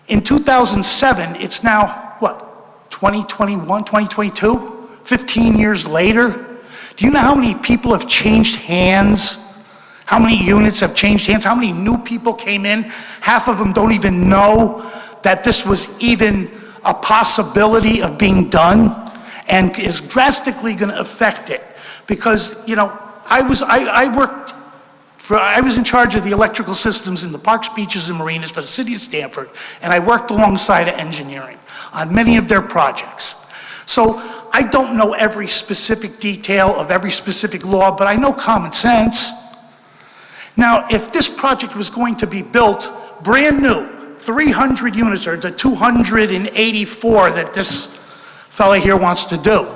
In 2007, it's now, what, 2021, 2022? 15 years later? Do you know how many people have changed hands? How many units have changed hands? How many new people came in? Half of them don't even know that this was even a possibility of being done and is drastically going to affect it. Because, I was in charge of the electrical systems in the parks, beaches, and marinas for the city of Stamford, and I worked alongside of engineering on many of their projects. So I don't know every specific detail of every specific law, but I know common sense. Now, if this project was going to be built brand new, 300 units, or the 284 that this fella here wants to do,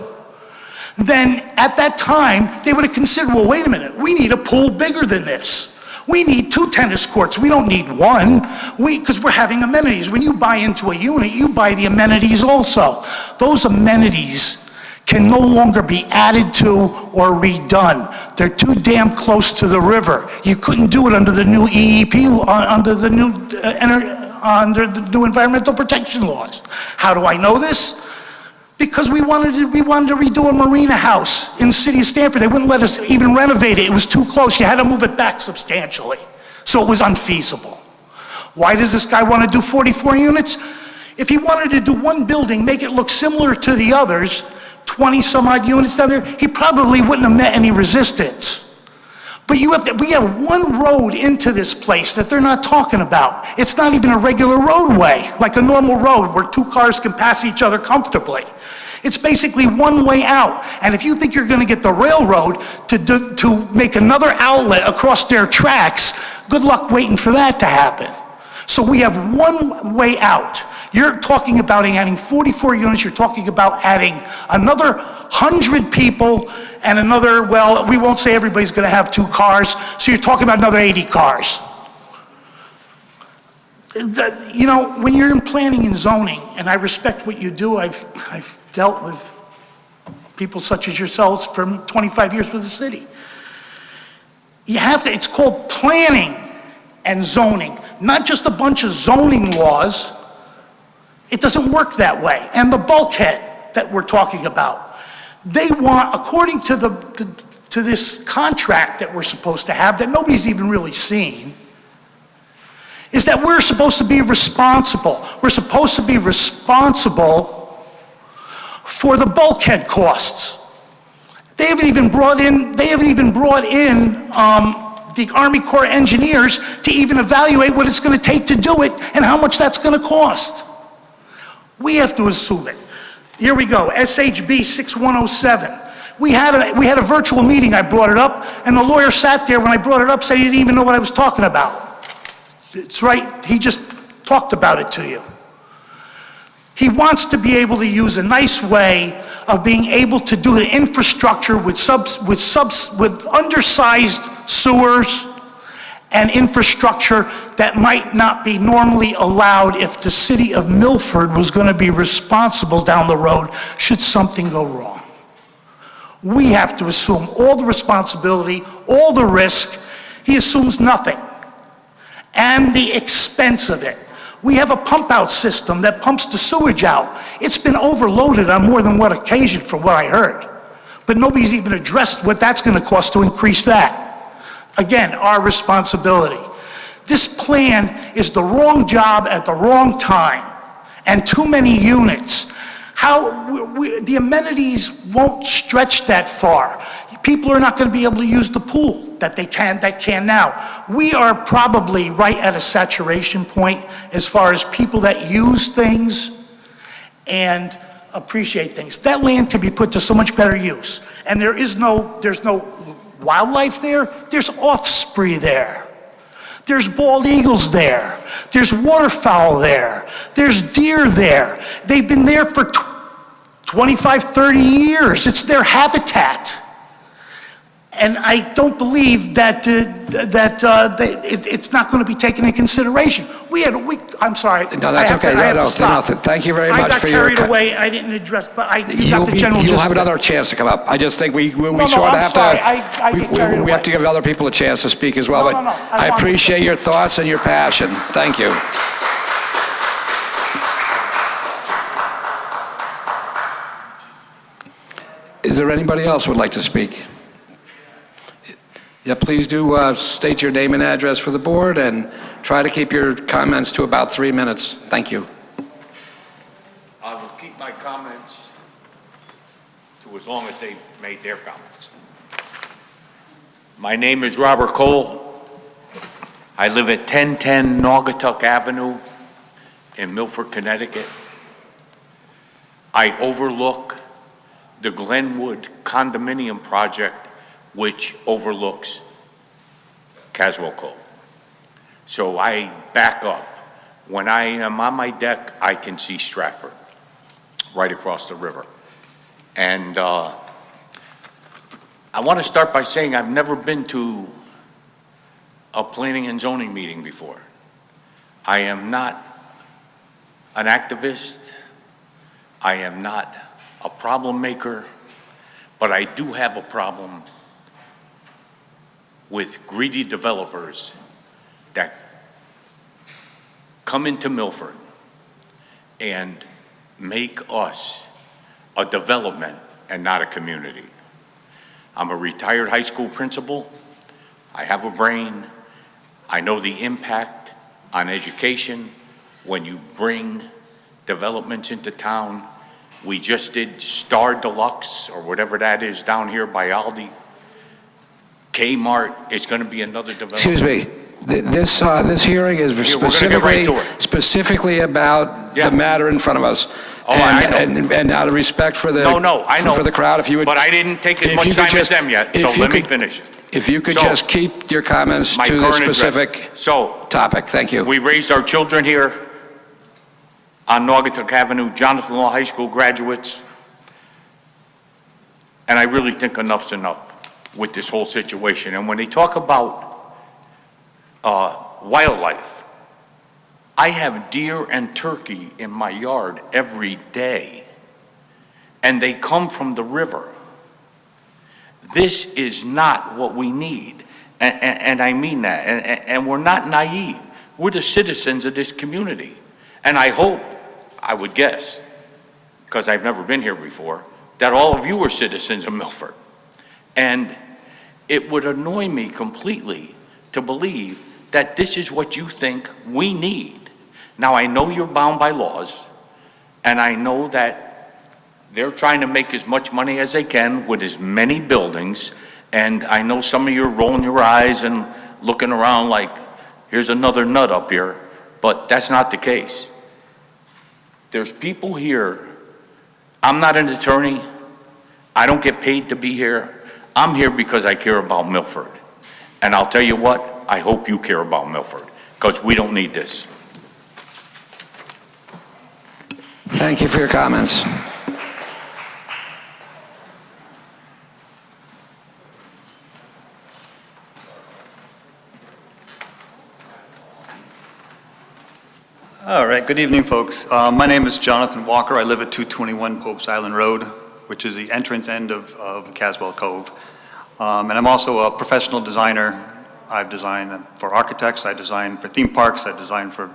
then at that time, they would have considered, well, wait a minute, we need a pool bigger than this. We need 2 tennis courts, we don't need 1, because we're having amenities. When you buy into a unit, you buy the amenities also. Those amenities can no longer be added to or redone. They're too damn close to the river. You couldn't do it under the new EEP, under the new environmental protection laws. How do I know this? Because we wanted to redo a marina house in the city of Stamford. They wouldn't let us even renovate it. It was too close. You had to move it back substantially. So it was unfeasible. Why does this guy want to do 44 units? If he wanted to do one building, make it look similar to the others, 20 some odd units down there, he probably wouldn't have met any resistance. But we have one road into this place that they're not talking about. It's not even a regular roadway, like a normal road where 2 cars can pass each other comfortably. It's basically one way out. And if you think you're going to get the railroad to make another outlet across their tracks, good luck waiting for that to happen. So we have one way out. You're talking about adding 44 units, you're talking about adding another 100 people and another, well, we won't say everybody's going to have 2 cars, so you're talking about another 80 cars. When you're in planning and zoning, and I respect what you do, I've dealt with people such as yourselves for 25 years with the city. It's called planning and zoning, not just a bunch of zoning laws. It doesn't work that way. And the bulkhead that we're talking about, they want, according to this contract that we're supposed to have that nobody's even really seen, is that we're supposed to be responsible. We're supposed to be responsible for the bulkhead costs. They haven't even brought in the Army Corps of Engineers to even evaluate what it's going to take to do it and how much that's going to cost. We have to assume it. Here we go, SHB 6107. We had a virtual meeting, I brought it up, and the lawyer sat there when I brought it up, said he didn't even know what I was talking about. It's right, he just talked about it to you. He wants to be able to use a nice way of being able to do the infrastructure with undersized sewers and infrastructure that might not be normally allowed if the city of Milford was going to be responsible down the road should something go wrong. We have to assume all the responsibility, all the risk. He assumes nothing. And the expense of it. We have a pump-out system that pumps the sewage out. It's been overloaded on more than one occasion from what I heard. But nobody's even addressed what that's going to cost to increase that. Again, our responsibility. This plan is the wrong job at the wrong time, and too many units. The amenities won't stretch that far. People are not going to be able to use the pool that can now. We are probably right at a saturation point as far as people that use things and appreciate things. That land can be put to so much better use. And there's no wildlife there. There's osprey there. There's bald eagles there. There's waterfowl there. There's deer there. They've been there for 25, 30 years. It's their habitat. And I don't believe that it's not going to be taken into consideration. I'm sorry. No, that's okay. No, thank you very much for your... I got carried away. I didn't address, but you got the general gist. You'll have another chance to come up. I just think we sort of have to... We have to give other people a chance to speak as well. But I appreciate your thoughts and your passion. Thank you. Is there anybody else who would like to speak? Yeah, please do state your name and address for the board and try to keep your comments to about 3 minutes. Thank you. I will keep my comments to as long as they made their comments. My name is Robert Cole. I live at 1010 Naugatuck Avenue in Milford, Connecticut. I overlook the Glenwood condominium project, which overlooks Caswell Cove. So I back up. When I am on my deck, I can see Stratford right across the river. And I want to start by saying I've never been to a planning and zoning meeting before. I am not an activist. I am not a problem maker, but I do have a problem with greedy developers that come into Milford and make us a development and not a community. I'm a retired high school principal. I have a brain. I know the impact on education when you bring developments into town. We just did Star Deluxe or whatever that is down here by Aldi. Kmart is going to be another development. Excuse me. This hearing is specifically about the matter in front of us. Oh, I know. And out of respect for the I know. for the crowd, if you would. But I didn't take as much time as them yet, so let me finish. If you could just keep your comments to the specific topic. Thank you. We raised our children here on Naugatuck Avenue, Jonathan Law High School graduates, and I really think enough's enough with this whole situation. And when they talk about wildlife, I have deer and turkey in my yard every day, and they come from the river. This is not what we need, and I mean that, and we're not naive. We're the citizens of this community, and I hope, I would guess, because I've never been here before, that all of you are citizens of Milford. And it would annoy me completely to believe that this is what you think we need. Now, I know you're bound by laws, and I know that they're trying to make as much money as they can with as many buildings, and I know some of you are rolling your eyes and looking around like, here's another nut up here, but that's not the case. There's people here. I'm not an attorney. I don't get paid to be here. I'm here because I care about Milford. And I'll tell you what, I hope you care about Milford, because we don't need this. Thank you for your comments. All right, good evening, folks. My name is Jonathan Walker. I live at 221 Pope's Island Road, which is the entrance end of Caswell Cove. And I'm also a professional designer. I've designed for architects, I design for theme parks, I design for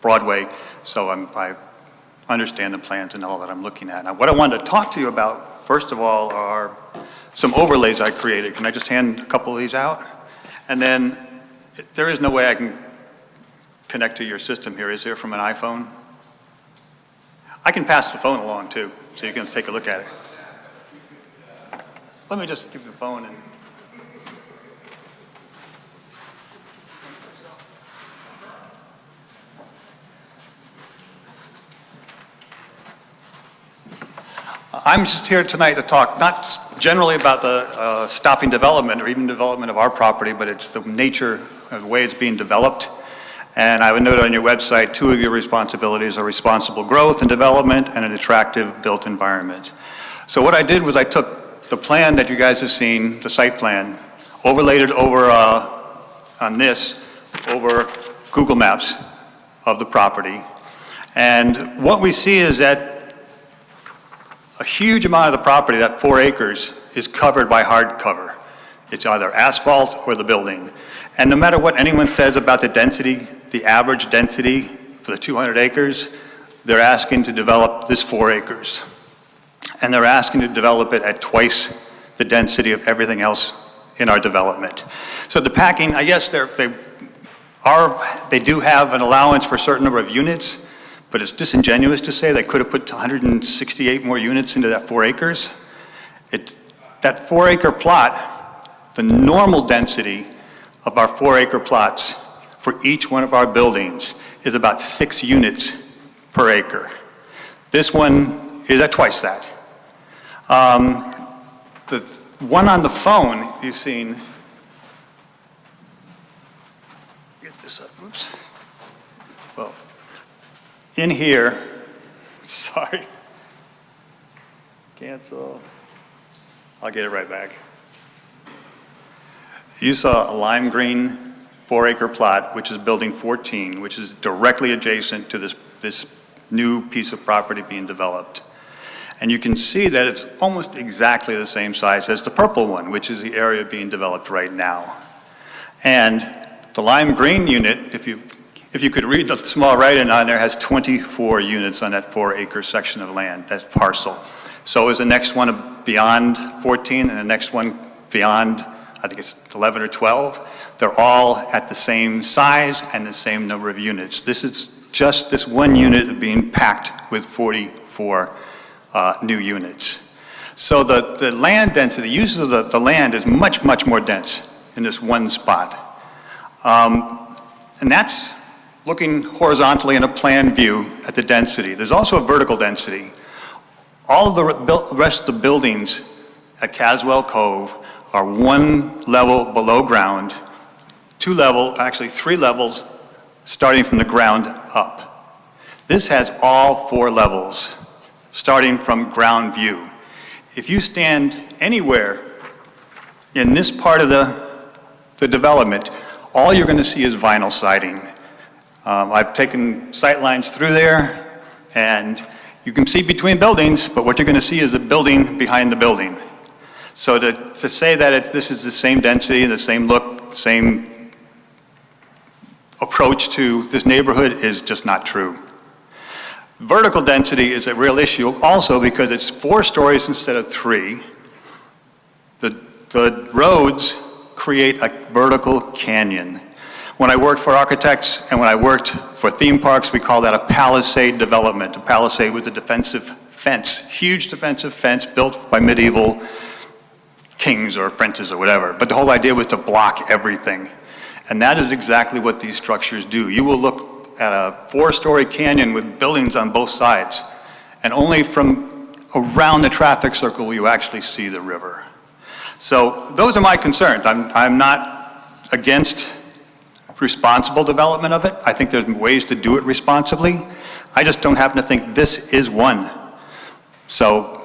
Broadway, so I understand the plans and all that I'm looking at. Now, what I wanted to talk to you about, first of all, are some overlays I created. Can I just hand a couple of these out? And then, there is no way I can connect to your system here, is there, from an iPhone? I can pass the phone along too, so you can take a look at it. Let me just give the phone and... I'm just here tonight to talk not generally about the stopping development or even development of our property, but it's the nature of the way it's being developed. And I would note on your website, two of your responsibilities are responsible growth and development and an attractive built environment. So what I did was I took the plan that you guys have seen, the site plan, overlaid it over on this, over Google Maps of the property. And what we see is that a huge amount of the property, that 4 acres, is covered by hard cover. It's either asphalt or the building. And no matter what anyone says about the density, the average density for the 200 acres, they're asking to develop this 4 acres. And they're asking to develop it at twice the density of everything else in our development. So the packing, yes, they do have an allowance for a certain number of units, but it's disingenuous to say they could have put 168 more units into that 4 acres. That 4 acre plot, the normal density of our 4 acre plots for each one of our buildings is about 6 units per acre. This one is at twice that. The one on the phone you've seen, get this up, oops. Well, in here, sorry, cancel, I'll get it right back. You saw a lime green 4 acre plot, which is building 14, which is directly adjacent to this new piece of property being developed. And you can see that it's almost exactly the same size as the purple one, which is the area being developed right now. And the lime green unit, if you could read the small writing on there, has 24 units on that 4 acre section of land, that parcel. So is the next one beyond 14 and the next one beyond, I think it's 11 or 12. They're all at the same size and the same number of units. This is just this one unit being packed with 44 new units. So the land density, the use of the land is much, much more dense in this one spot. And that's looking horizontally in a plan view at the density. There's also a vertical density. All of the rest of the buildings at Caswell Cove are 1 level below ground, 2 level, actually 3 levels starting from the ground up. This has all 4 levels starting from ground view. If you stand anywhere in this part of the development, all you're going to see is vinyl siding. I've taken sight lines through there, and you can see between buildings, but what you're going to see is a building behind the building. So to say that this is the same density, the same look, same approach to this neighborhood is just not true. Vertical density is a real issue also because it's 4 stories instead of 3. The roads create a vertical canyon. When I worked for architects and when I worked for theme parks, we call that a palisade development. A palisade was a defensive fence, huge defensive fence built by medieval kings or princes or whatever. But the whole idea was to block everything. And that is exactly what these structures do. You will look at a 4-story canyon with buildings on both sides, and only from around the traffic circle will you actually see the river. So those are my concerns. I'm not against responsible development of it. I think there's ways to do it responsibly. I just don't happen to think this is one. So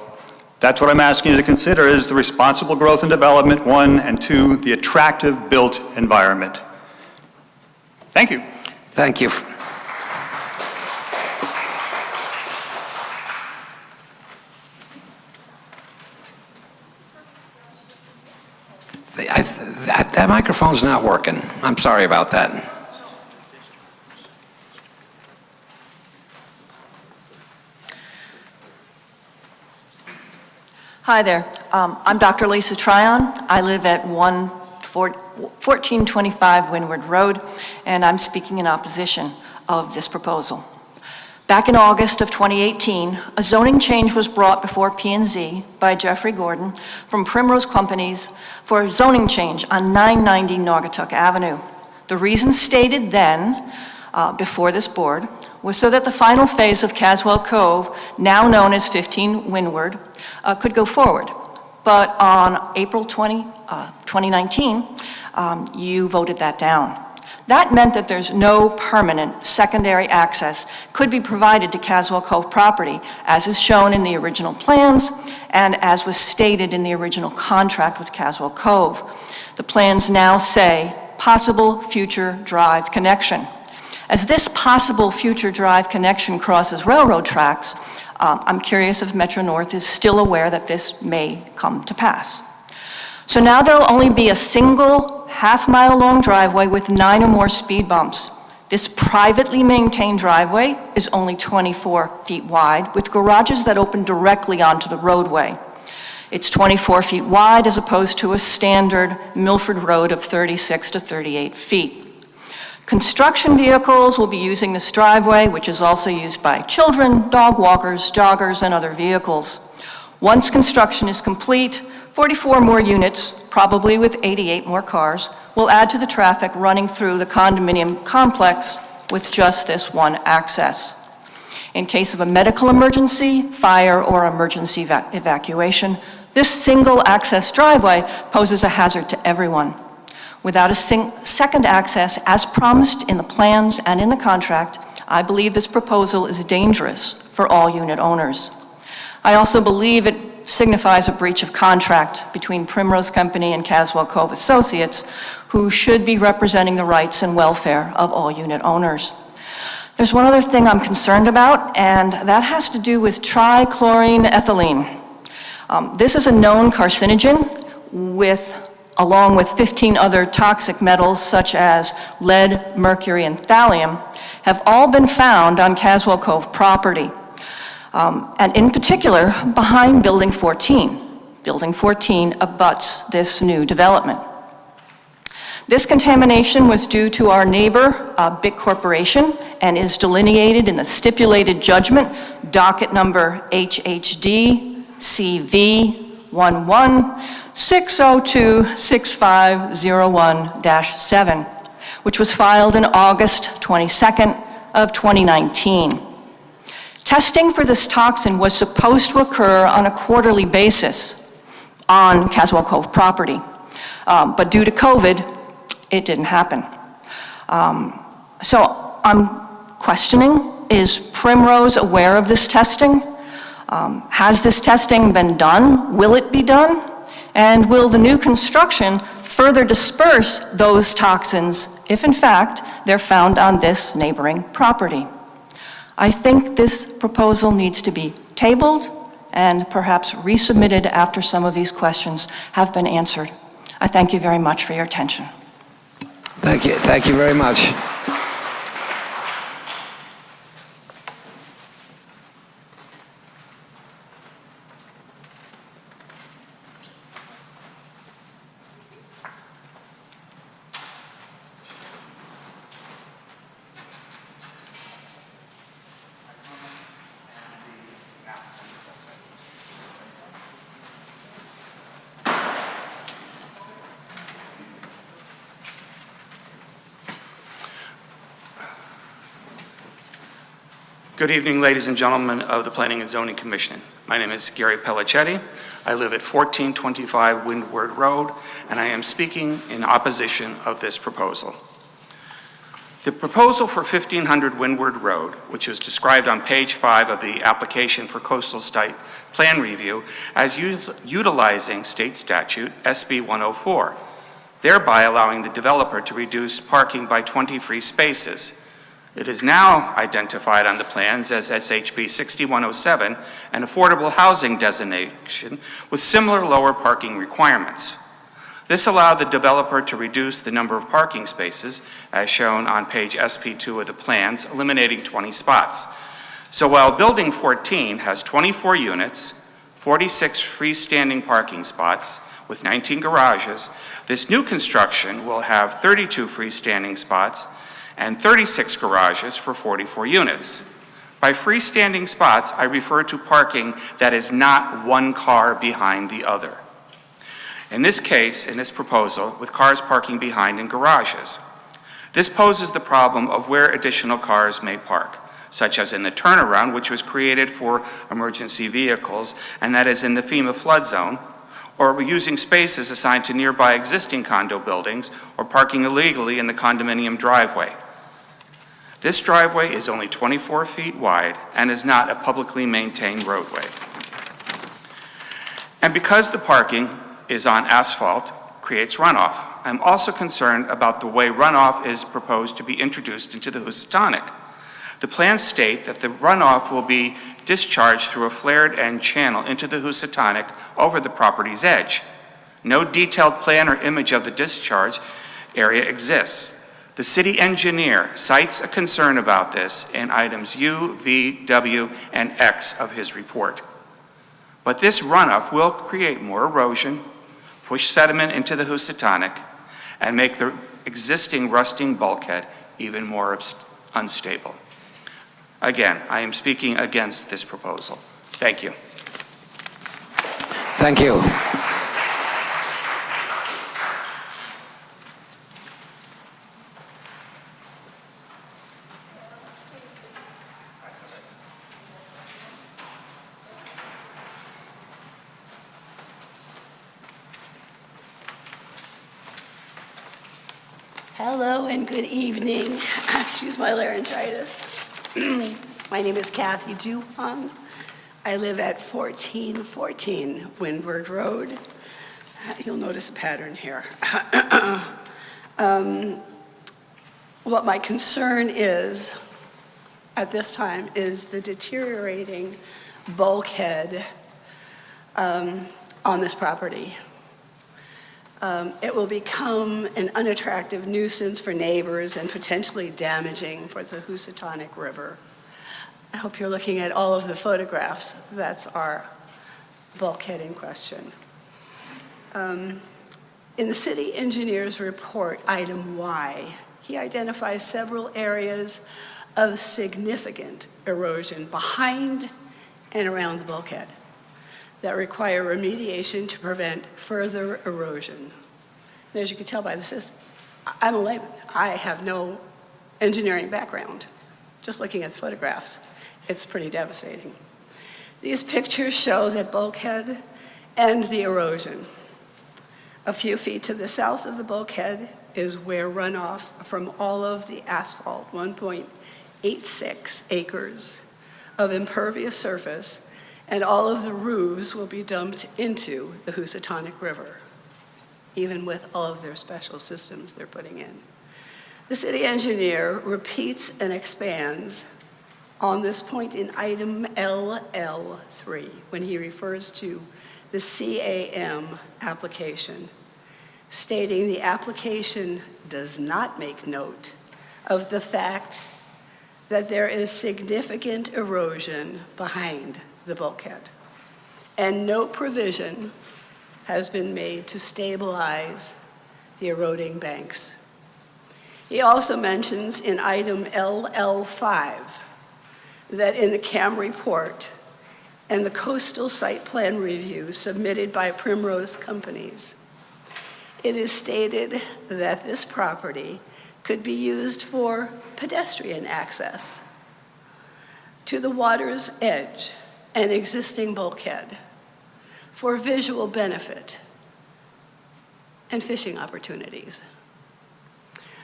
that's what I'm asking you to consider, is the responsible growth and development, 1, and 2, the attractive built environment. Thank you. Thank you. That microphone's not working. I'm sorry about that. Hi there. I'm Dr. Lisa Tryon. I live at 1425 Windward Road, and I'm speaking in opposition of this proposal. Back in August of 2018, a zoning change was brought before P&Z by Jeffrey Gordon from Primrose Companies for a zoning change on 990 Naugatuck Avenue. The reason stated then before this board was so that the final phase of Caswell Cove, now known as 15 Windward, could go forward. But on April 2019, you voted that down. That meant that there's no permanent secondary access could be provided to Caswell Cove property, as is shown in the original plans and as was stated in the original contract with Caswell Cove. The plans now say possible future drive connection. As this possible future drive connection crosses railroad tracks, I'm curious if Metro North is still aware that this may come to pass. So now there'll only be a single half-mile long driveway with 9 or more speed bumps. This privately maintained driveway is only 24 feet wide, with garages that open directly onto the roadway. It's 24 feet wide as opposed to a standard Milford Road of 36 to 38 feet. Construction vehicles will be using this driveway, which is also used by children, dog walkers, joggers, and other vehicles. Once construction is complete, 44 more units, probably with 88 more cars, will add to the traffic running through the condominium complex with just this one access. In case of a medical emergency, fire, or emergency evacuation, this single access driveway poses a hazard to everyone. Without a second access, as promised in the plans and in the contract, I believe this proposal is dangerous for all unit owners. I also believe it signifies a breach of contract between Primrose Company and Caswell Cove Associates, who should be representing the rights and welfare of all unit owners. There's one other thing I'm concerned about, and that has to do with trichlorine ethylene. This is a known carcinogen along with 15 other toxic metals such as lead, mercury, and thallium, have all been found on Caswell Cove property. And in particular, behind Building 14. Building 14 abuts this new development. This contamination was due to our neighbor, Big Corporation, and is delineated in the stipulated judgment, docket number HHD CV 11-602-6501-7, which was filed in August 22nd of 2019. Testing for this toxin was supposed to occur on a quarterly basis on Caswell Cove property, but due to COVID, it didn't happen. So I'm questioning, is Primrose aware of this testing? Has this testing been done? Will it be done? And will the new construction further disperse those toxins if in fact they're found on this neighboring property? I think this proposal needs to be tabled and perhaps resubmitted after some of these questions have been answered. I thank you very much for your attention. Thank you very much. Good evening, ladies and gentlemen of the Planning and Zoning Commission. My name is Gary Pellicetti. I live at 1425 Windward Road, and I am speaking in opposition of this proposal. The proposal for 1500 Windward Road, which is described on page 5 of the application for coastal site plan review as utilizing state statute SB 104, thereby allowing the developer to reduce parking by 20 free spaces. It is now identified on the plans as SHP 6107, an affordable housing designation with similar lower parking requirements. This allowed the developer to reduce the number of parking spaces, as shown on page SP2 of the plans, eliminating 20 spots. So while Building 14 has 24 units, 46 freestanding parking spots, with 19 garages, this new construction will have 32 freestanding spots and 36 garages for 44 units. By freestanding spots, I refer to parking that is not one car behind the other. In this case, in this proposal, with cars parking behind in garages. This poses the problem of where additional cars may park, such as in the turnaround, which was created for emergency vehicles, and that is in the FEMA flood zone, or using spaces assigned to nearby existing condo buildings, or parking illegally in the condominium driveway. This driveway is only 24 feet wide and is not a publicly maintained roadway. And because the parking is on asphalt, creates runoff. I'm also concerned about the way runoff is proposed to be introduced into the Housatonic. The plans state that the runoff will be discharged through a flared end channel into the Housatonic over the property's edge. No detailed plan or image of the discharge area exists. The city engineer cites a concern about this in items U, V, W, and X of his report. But this runoff will create more erosion, push sediment into the Housatonic, and make the existing rusting bulkhead even more unstable. Again, I am speaking against this proposal. Thank you. Thank you. Hello and good evening. Excuse my laryngitis. My name is Kathy Duhon. I live at 1414 Windward Road. You'll notice a pattern here. What my concern is at this time is the deteriorating bulkhead on this property. It will become an unattractive nuisance for neighbors and potentially damaging for the Housatonic River. I hope you're looking at all of the photographs. That's our bulkhead in question. In the city engineer's report, item Y, he identifies several areas of significant erosion behind and around the bulkhead that require remediation to prevent further erosion. And as you can tell by this, I'm a layman. I have no engineering background. Just looking at the photographs, it's pretty devastating. These pictures show the bulkhead and the erosion. A few feet to the south of the bulkhead is where runoff from all of the asphalt, 1.86 acres of impervious surface, and all of the roofs will be dumped into the Housatonic River, even with all of their special systems they're putting in. The city engineer repeats and expands on this point in item LL3 when he refers to the CAM application, stating the application does not make note of the fact that there is significant erosion behind the bulkhead, and no provision has been made to stabilize the eroding banks. He also mentions in item LL5 that in the CAM report and the coastal site plan review submitted by Primrose Companies, it is stated that this property could be used for pedestrian access to the water's edge and existing bulkhead for visual benefit and fishing opportunities.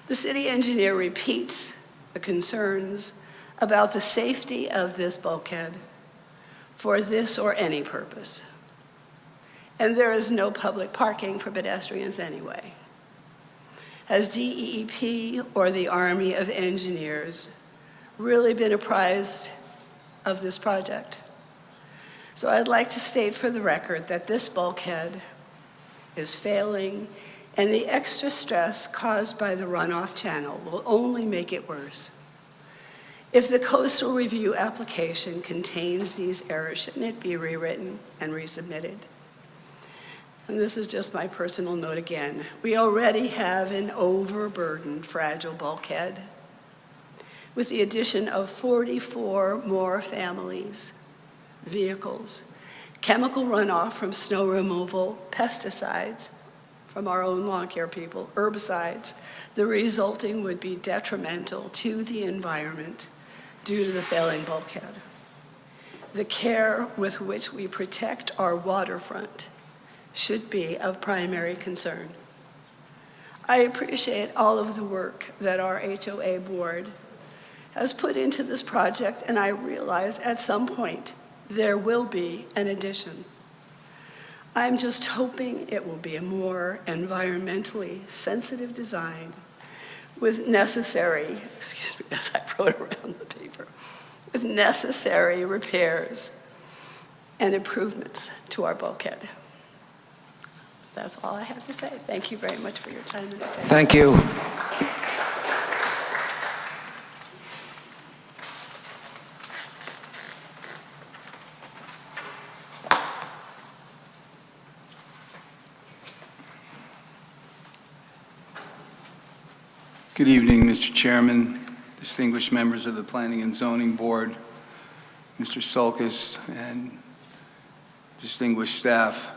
The city engineer repeats the concerns about the safety of this bulkhead for this or any purpose. And there is no public parking for pedestrians anyway. Has DEEP or the Army of Engineers really been apprised of this project? So I'd like to state for the record that this bulkhead is failing, and the extra stress caused by the runoff channel will only make it worse. If the coastal review application contains these errors, shouldn't it be rewritten and resubmitted? And this is just my personal note again. We already have an overburdened, fragile bulkhead. With the addition of 44 more families, vehicles, chemical runoff from snow removal, pesticides from our own lawn care people, herbicides, the resulting would be detrimental to the environment due to the failing bulkhead. The care with which we protect our waterfront should be of primary concern. I appreciate all of the work that our HOA board has put into this project, and I realize at some point there will be an addition. I'm just hoping it will be a more environmentally sensitive design with necessary, excuse me, as I wrote around the paper, with necessary repairs and improvements to our bulkhead. That's all I have to say. Thank you very much for your time and attention. Thank you. Good evening, Mr. Chairman, distinguished members of the Planning and Zoning Board, Mr. Sulkus, and distinguished staff.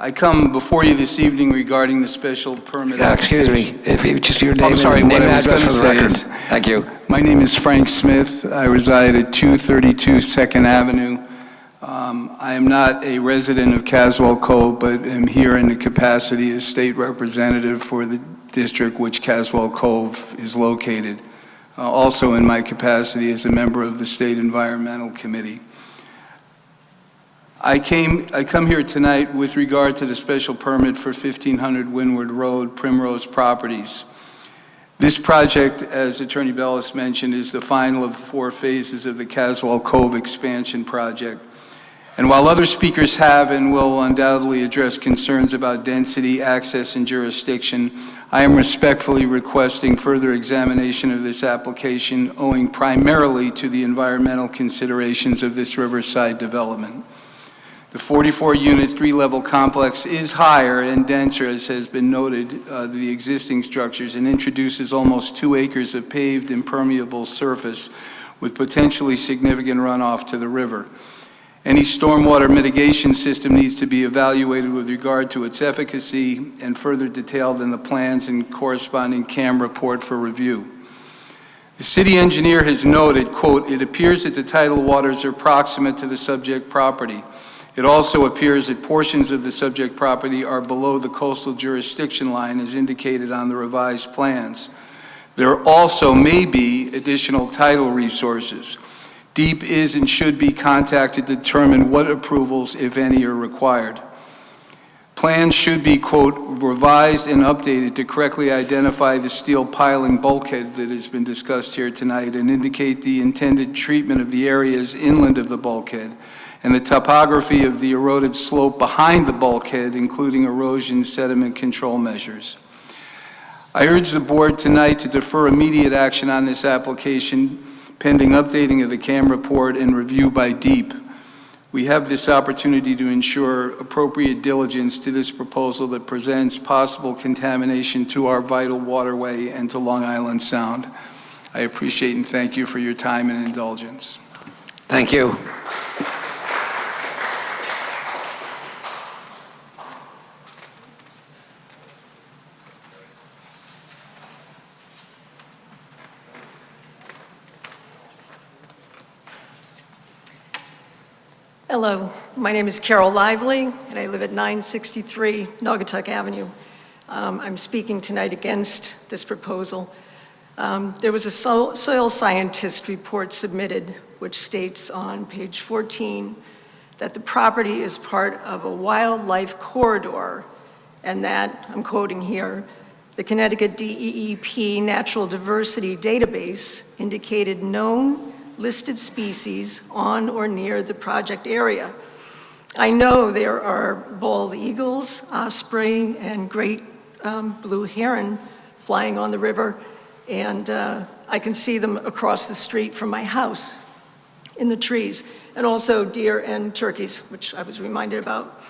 I come before you this evening regarding the special permit. Excuse me, if you just your name I'm sorry, and what name I and was going address to for the say record. is, Thank you. my name is Frank Smith. I reside at 232 2nd Avenue. I am not a resident of Caswell, Cove, but am here in the capacity as state representative for the district which Caswell Cove is located. Also in my capacity as a member of the State Environmental Committee. I come here tonight with regard to the special permit for 1500 Windward Road, Primrose Properties. This project, as Attorney Bellis mentioned, is the final of 4 phases of the Caswell Cove expansion project. And while other speakers have and will undoubtedly address concerns about density, access, and jurisdiction, I am respectfully requesting further examination of this application owing primarily to the environmental considerations of this riverside development. The 44-unit, 3-level complex is higher and denser, as has been noted, than the existing structures, and introduces almost 2 acres of paved impermeable surface with potentially significant runoff to the river. Any stormwater mitigation system needs to be evaluated with regard to its efficacy and further detailed in the plans and corresponding CAM report for review. The city engineer has noted, quote, "It appears that the tidal waters are proximate to the subject property. It also appears that portions of the subject property are below the coastal jurisdiction line as indicated on the revised plans. There also may be additional tidal resources. DEEP is and should be contacted to determine what approvals, if any, are required. Plans should be, quote, revised and updated to correctly identify the steel piling bulkhead that has been discussed here tonight and indicate the intended treatment of the areas inland of the bulkhead and the topography of the eroded slope behind the bulkhead, including erosion sediment control measures. I urge the board tonight to defer immediate action on this application pending updating of the CAM report and review by DEEP. We have this opportunity to ensure appropriate diligence to this proposal that presents possible contamination to our vital waterway and to Long Island Sound. I appreciate and thank you for your time and indulgence. Thank you. Hello, my name is Carol Lively, and I live at 963 Naugatuck Avenue. I'm speaking tonight against this proposal. There was a soil scientist report submitted which states on page 14 that the property is part of a wildlife corridor, and that, I'm quoting here, the Connecticut DEEP Natural Diversity Database indicated known listed species on or near the project area. I know there are bald eagles, osprey, and great blue heron flying on the river, and I can see them across the street from my house in the trees, and also deer and turkeys, which I was reminded about.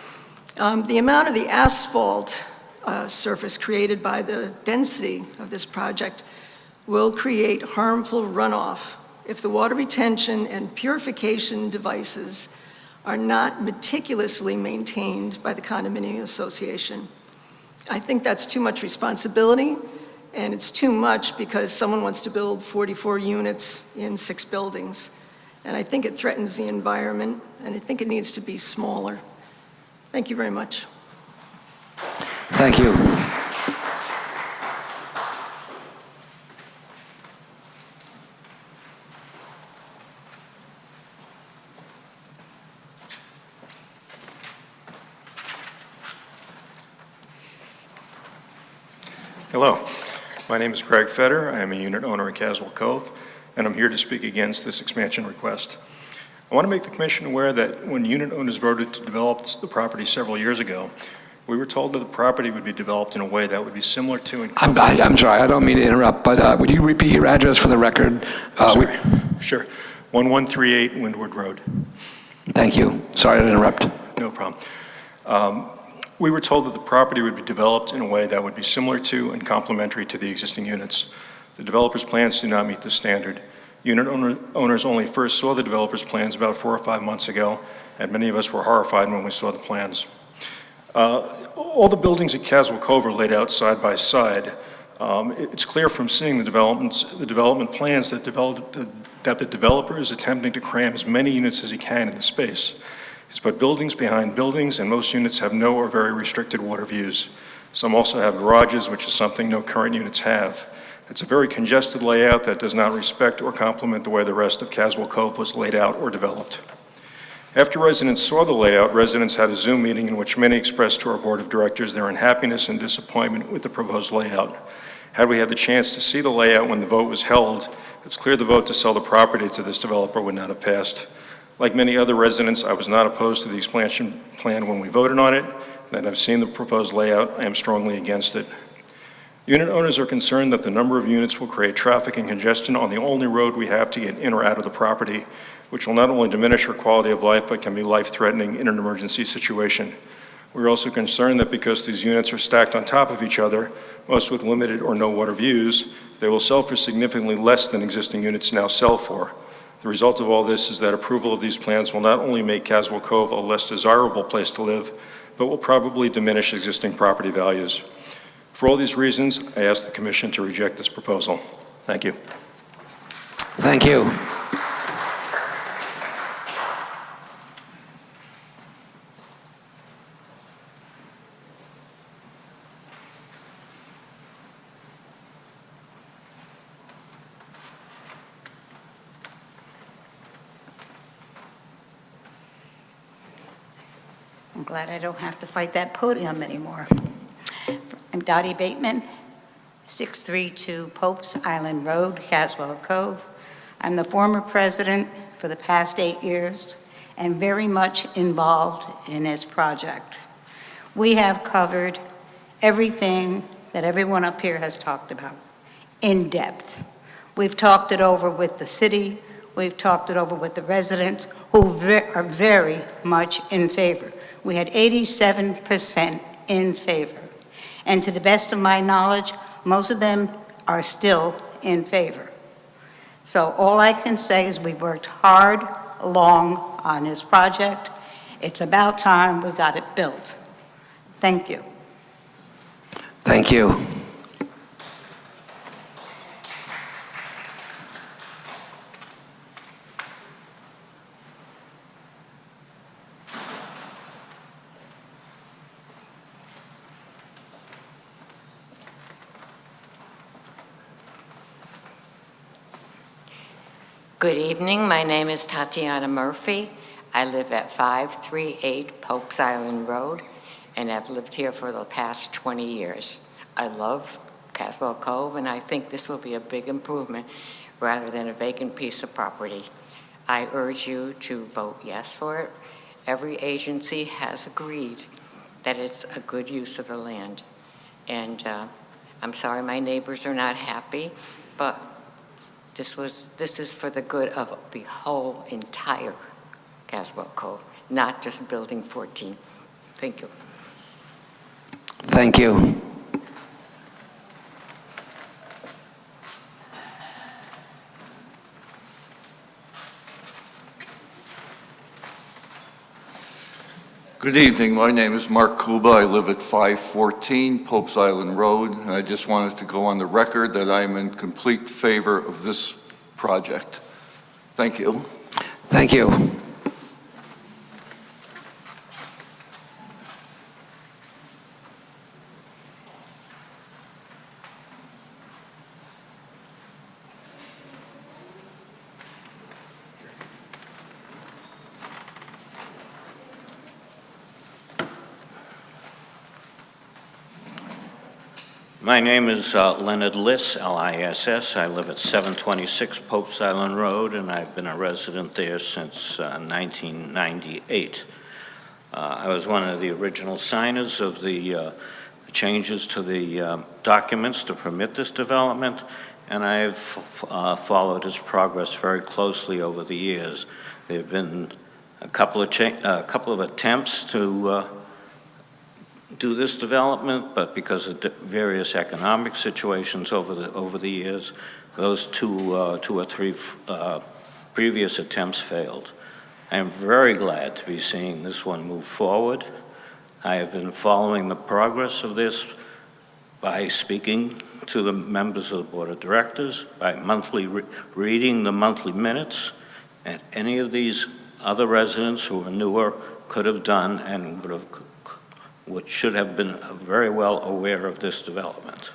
The amount of the asphalt surface created by the density of this project will create harmful runoff if the water retention and purification devices are not meticulously maintained by the condominium association. I think that's too much responsibility, and it's too much because someone wants to build 44 units in 6 buildings. And I think it threatens the environment, and I think it needs to be smaller. Thank you very much. Thank you. Hello, my name is Greg Fetter. I am a unit owner at Caswell Cove, and I'm here to speak against this expansion request. I want to make the Commission aware that when unit owners voted to develop the property several years ago, we were told that the property would be developed in a way that would be similar to... I'm sorry, I don't mean to interrupt, but would you repeat your address for the record? Sure. 1138 Windward Road. Thank you. Sorry to interrupt. No problem. We were told that the property would be developed in a way that would be similar to and complementary to the existing units. The developer's plans do not meet this standard. Unit owners only first saw the developer's plans about 4 or 5 months ago, and many of us were horrified when we saw the plans. All the buildings at Caswell Cove are laid out side by side. It's clear from seeing the development plans that the developer is attempting to cram as many units as he can in the space. He's put buildings behind buildings, and most units have no or very restricted water views. Some also have garages, which is something no current units have. It's a very congested layout that does not respect or complement the way the rest of Caswell Cove was laid out or developed. After residents saw the layout, residents had a Zoom meeting in which many expressed to our Board of Directors their unhappiness and disappointment with the proposed layout. Had we had the chance to see the layout when the vote was held, it's clear the vote to sell the property to this developer would not have passed. Like many other residents, I was not opposed to the expansion plan when we voted on it, and I've seen the proposed layout. I am strongly against it. Unit owners are concerned that the number of units will create traffic and congestion on the only road we have to get in or out of the property, which will not only diminish our quality of life, but can be life-threatening in an emergency situation. We're also concerned that because these units are stacked on top of each other, most with limited or no water views, they will sell for significantly less than existing units now sell for. The result of all this is that approval of these plans will not only make Caswell Cove a less desirable place to live, but will probably diminish existing property values. For all these reasons, I ask the Commission to reject this proposal. Thank you. Thank you. I'm glad I don't have to fight that podium anymore. I'm Dottie Bateman, 632 Pope's Island Road, Caswell Cove. I'm the former president for the past 8 years and very much involved in this project. We have covered everything that everyone up here has talked about in depth. We've talked it over with the city. We've talked it over with the residents who are very much in favor. We had 87% in favor. And to the best of my knowledge, most of them are still in favor. So all I can say is we worked hard, long on this project. It's about time we got it built. Thank you. Thank you. Good evening. My name is Tatiana Murphy. I live at 538 Popes Island Road, and I've lived here for the past 20 years. I love Caswell Cove, and I think this will be a big improvement rather than a vacant piece of property. I urge you to vote yes for it. Every agency has agreed that it's a good use of the land. And I'm sorry my neighbors are not happy, but this is for the good of the whole entire Caswell Cove, not just Building 14. Thank you. Thank you. Good evening. My name is Mark Kuba. I live at 514 Popes Island Road, and I just wanted to go on the record that I'm in complete favor of this project. Thank you. Thank you. My name is Leonard Liss, L-I-S-S. I live at 726 Popes Island Road, and I've been a resident there since 1998. I was one of the original signers of the changes to the documents to permit this development, and I've followed its progress very closely over the years. There have been a couple of attempts to do this development, but because of various economic situations over the years, those two or three previous attempts failed. I am very glad to be seeing this one move forward. I have been following the progress of this by speaking to the members of the Board of Directors, by monthly reading the monthly minutes, and any of these other residents who are newer could have done and which should have been very well aware of this development.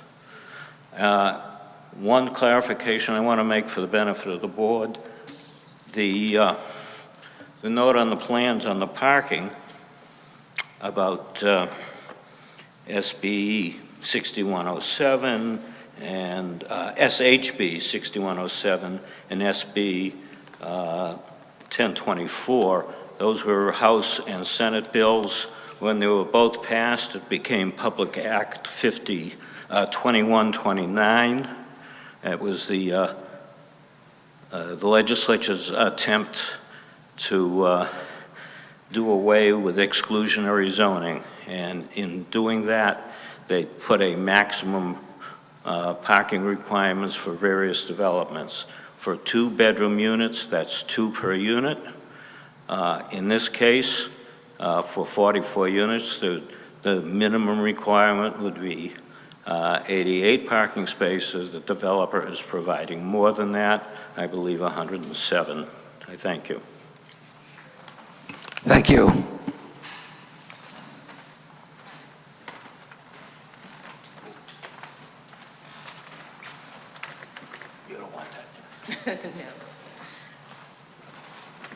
One clarification I want to make for the benefit of the board, the note on the plans on the parking about SB 6107 and SHB 6107 and SB 1024, those were House and Senate bills. When they were both passed, it became Public Act 2129. It was the legislature's attempt to do away with exclusionary zoning. And in doing that, they put a maximum parking requirements for various developments. For 2-bedroom units, that's 2 per unit. In this case, for 44 units, the minimum requirement would be 88 parking spaces. The developer is providing more than that, I believe 107. I thank you. Thank you. You don't want that. No.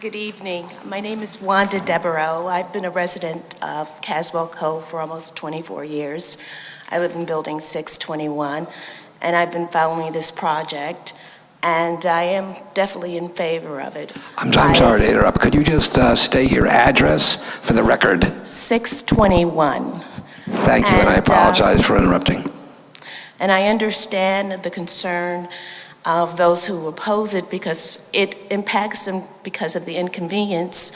Good evening. My name is Wanda Devereaux. I've been a resident of Caswell Cove for almost 24 years. I live in Building 621, and I've been following this project, and I am definitely in favor of it. I'm sorry to interrupt. Could you just state your address for the record? 621. Thank you, and I apologize for interrupting. And I understand the concern of those who oppose it because it impacts them because of the inconvenience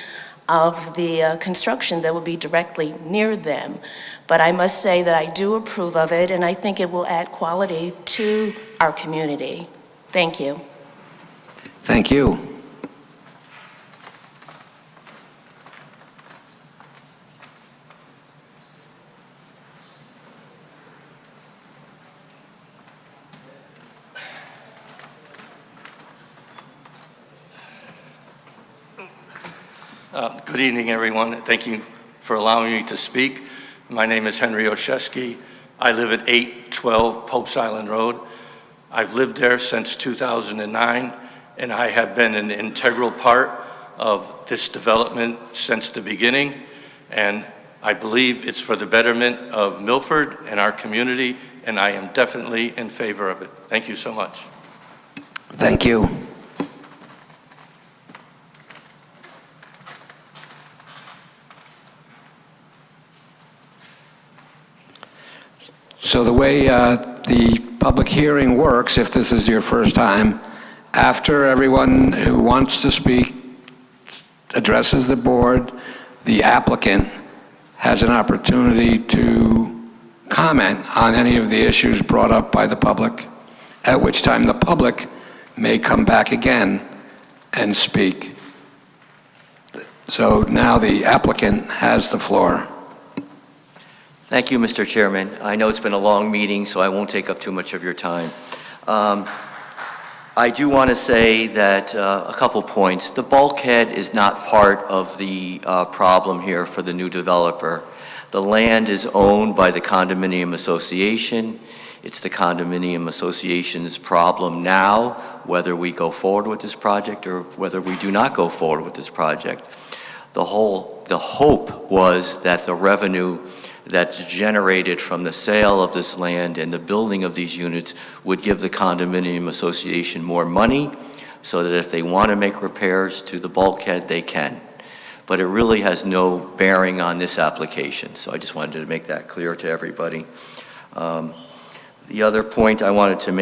of the construction that will be directly near them. But I must say that I do approve of it, and I think it will add quality to our community. Thank you. Thank you. Good evening, everyone. Thank you for allowing me to speak. My name is Henry Oshesky. I live at 812 Popes Island Road. I've lived there since 2009, and I have been an integral part of this development since the beginning, and I believe it's for the betterment of Milford and our community, and I am definitely in favor of it. Thank you so much. Thank you. So the way the public hearing works, if this is your first time, after everyone who wants to speak addresses the board, the applicant has an opportunity to comment on any of the issues brought up by the public, at which time the public may come back again and speak. So now the applicant has the floor. Thank you, Mr. Chairman. I know it's been a long meeting, so I won't take up too much of your time. I do want to say that a couple points. The bulkhead is not part of the problem here for the new developer. The land is owned by the condominium association. It's the condominium association's problem now, whether we go forward with this project or whether we do not go forward with this project. The hope was that the revenue that's generated from the sale of this land and the building of these units would give the condominium association more money so that if they want to make repairs to the bulkhead, they can. But it really has no bearing on this application, so I just wanted to make that clear to everybody. The other point I wanted to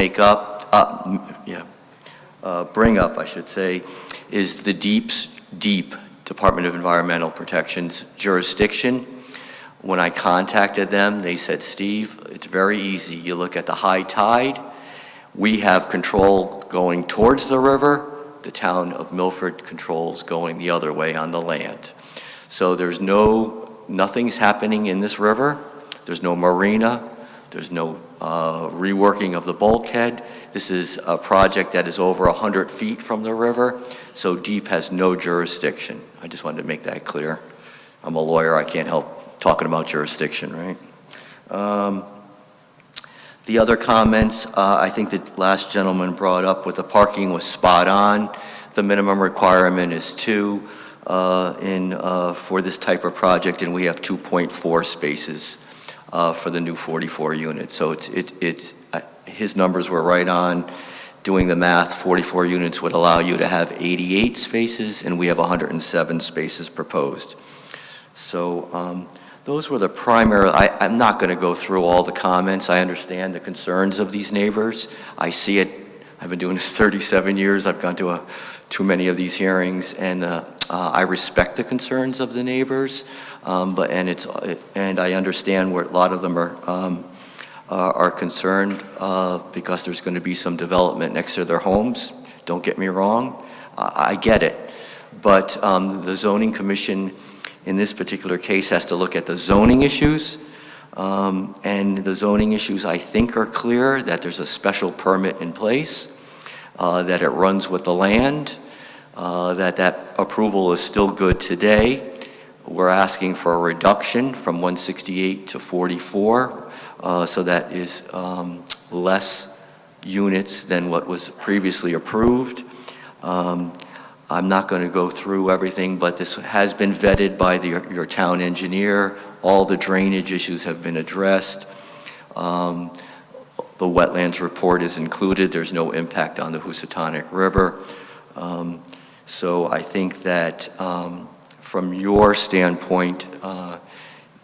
bring up, I should say, is the deep Department of Environmental Protection's jurisdiction. When I contacted them, they said, Steve, it's very easy. You look at the high tide. We have control going towards the river. The town of Milford controls going the other way on the land. So there's nothing's happening in this river. There's no marina. There's no reworking of the bulkhead. This is a project that is over 100 feet from the river, so DEEP has no jurisdiction. I just wanted to make that clear. I'm a lawyer, I can't help talking about jurisdiction, right? The other comments, I think the last gentleman brought up with the parking was spot on. The minimum requirement is 2 for this type of project, and we have 2.4 spaces for the new 44 units. So his numbers were right on. Doing the math, 44 units would allow you to have 88 spaces, and we have 107 spaces proposed. So those were the primary. I'm not going to go through all the comments. I understand the concerns of these neighbors. I see it. I've been doing this 37 years. I've gone to too many of these hearings, and I respect the concerns of the neighbors. And I understand where a lot of them are concerned because there's going to be some development next to their homes. Don't get me wrong. I get it. But the zoning commission in this particular case has to look at the zoning issues. And the zoning issues, I think, are clear, that there's a special permit in place, that it runs with the land, that approval is still good today. We're asking for a reduction from 168 to 44, so that is less units than what was previously approved. I'm not going to go through everything, but this has been vetted by your town engineer. All the drainage issues have been addressed. The wetlands report is included. There's no impact on the Housatonic River. So I think that from your standpoint,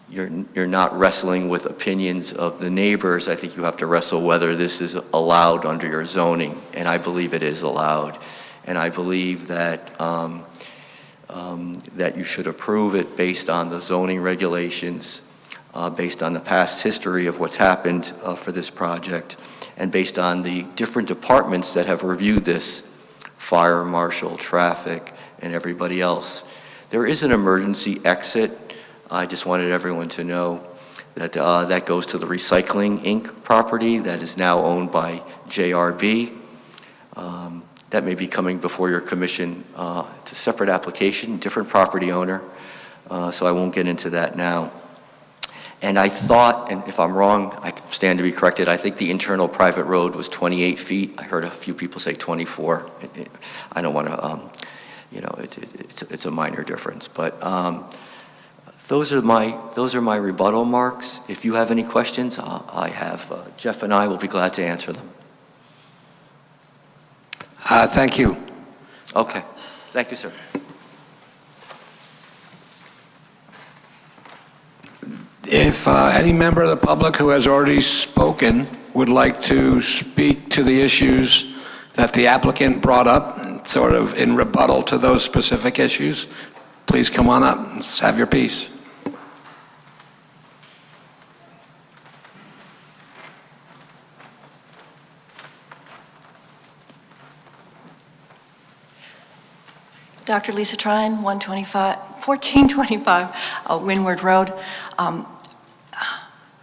you're not wrestling with opinions of the neighbors. I think you have to wrestle whether this is allowed under your zoning, and I believe it is allowed. And I believe that that you should approve it based on the zoning regulations, based on the past history of what's happened for this project, and based on the different departments that have reviewed this, fire marshal, traffic, and everybody else. There is an emergency exit. I just wanted everyone to know that that goes to the Recycling Inc. property that is now owned by JRB. That may be coming before your commission. It's a separate application, different property owner, so I won't get into that now. And I thought, and if I'm wrong, I stand to be corrected, I think the internal private road was 28 feet. I heard a few people say 24. I don't want to, it's a minor difference. But those are my rebuttal marks. If you have any questions, Jeff and I will be glad to answer them. Thank you. Okay. Thank you, sir. If any member of the public who has already spoken would like to speak to the issues that the applicant brought up, sort of in rebuttal to those specific issues, please come on up and have your piece. Dr. Lisa Trine, 1425 Windward Road.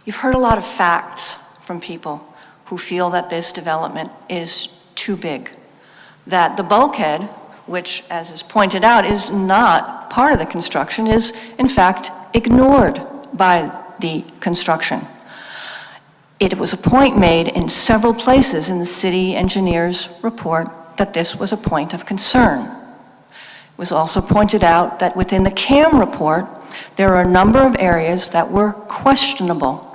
You've heard a lot of facts from people who feel that this development is too big, that the bulkhead, which, as is pointed out, is not part of the construction, is in fact ignored by the construction. It was a point made in several places in the city engineer's report that this was a point of concern. It was also pointed out that within the CAM report, there are a number of areas that were questionable.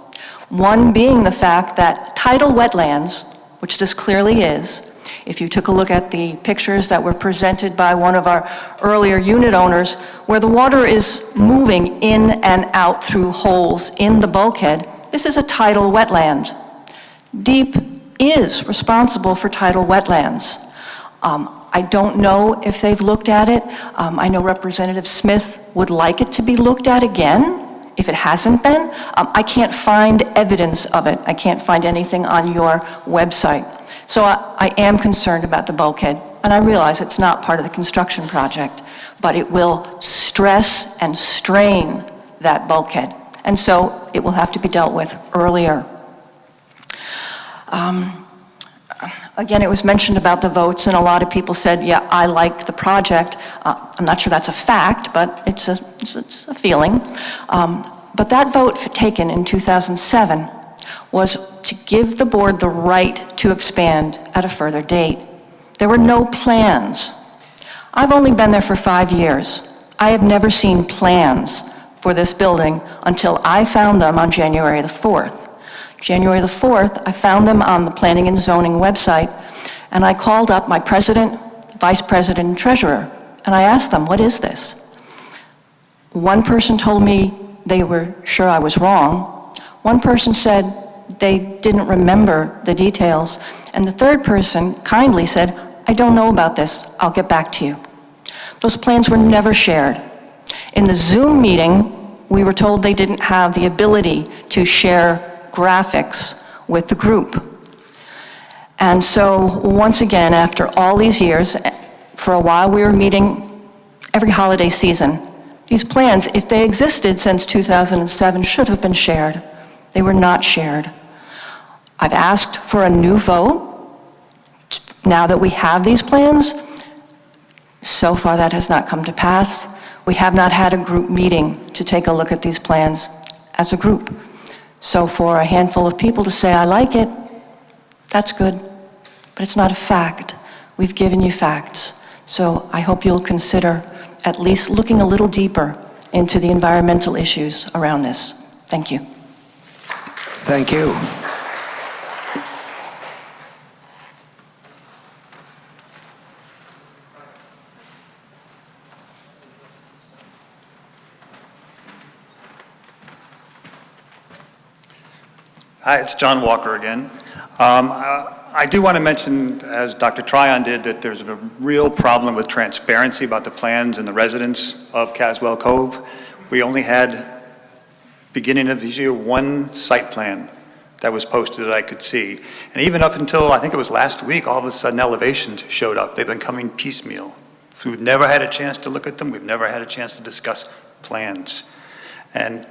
One being the fact that tidal wetlands, which this clearly is, if you took a look at the pictures that were presented by one of our earlier unit owners, where the water is moving in and out through holes in the bulkhead, this is a tidal wetland. DEEP is responsible for tidal wetlands. I don't know if they've looked at it. I know Representative Smith would like it to be looked at again, if it hasn't been. I can't find evidence of it. I can't find anything on your website. So I am concerned about the bulkhead, and I realize it's not part of the construction project, but it will stress and strain that bulkhead. And so it will have to be dealt with earlier. Again, it was mentioned about the votes, and a lot of people said, yeah, I like the project. I'm not sure that's a fact, but it's a feeling. But that vote taken in 2007 was to give the board the right to expand at a further date. There were no plans. I've only been there for 5 years. I have never seen plans for this building until I found them on January the 4th. January the 4th, I found them on the Planning and Zoning website, and I called up my president, vice president, and treasurer, and I asked them, what is this? One person told me they were sure I was wrong. One person said they didn't remember the details, and the third person kindly said, I don't know about this, I'll get back to you. Those plans were never shared. In the Zoom meeting, we were told they didn't have the ability to share graphics with the group. And so once again, after all these years, for a while we were meeting every holiday season. These plans, if they existed since 2007, should have been shared. They were not shared. I've asked for a new vote. Now that we have these plans, so far that has not come to pass. We have not had a group meeting to take a look at these plans as a group. So for a handful of people to say, I like it, that's good, but it's not a fact. We've given you facts. So I hope you'll consider at least looking a little deeper into the environmental issues around this. Thank you. Thank you. Hi, it's John Walker again. I do want to mention, as Dr. Tryon did, that there's a real problem with transparency about the plans and the residents of Caswell Cove. We only had, beginning of this year, one site plan that was posted that I could see. And even up until, I think it was last week, all of a sudden elevations showed up. They've been coming piecemeal. So we've never had a chance to look at them. We've never had a chance to discuss plans. And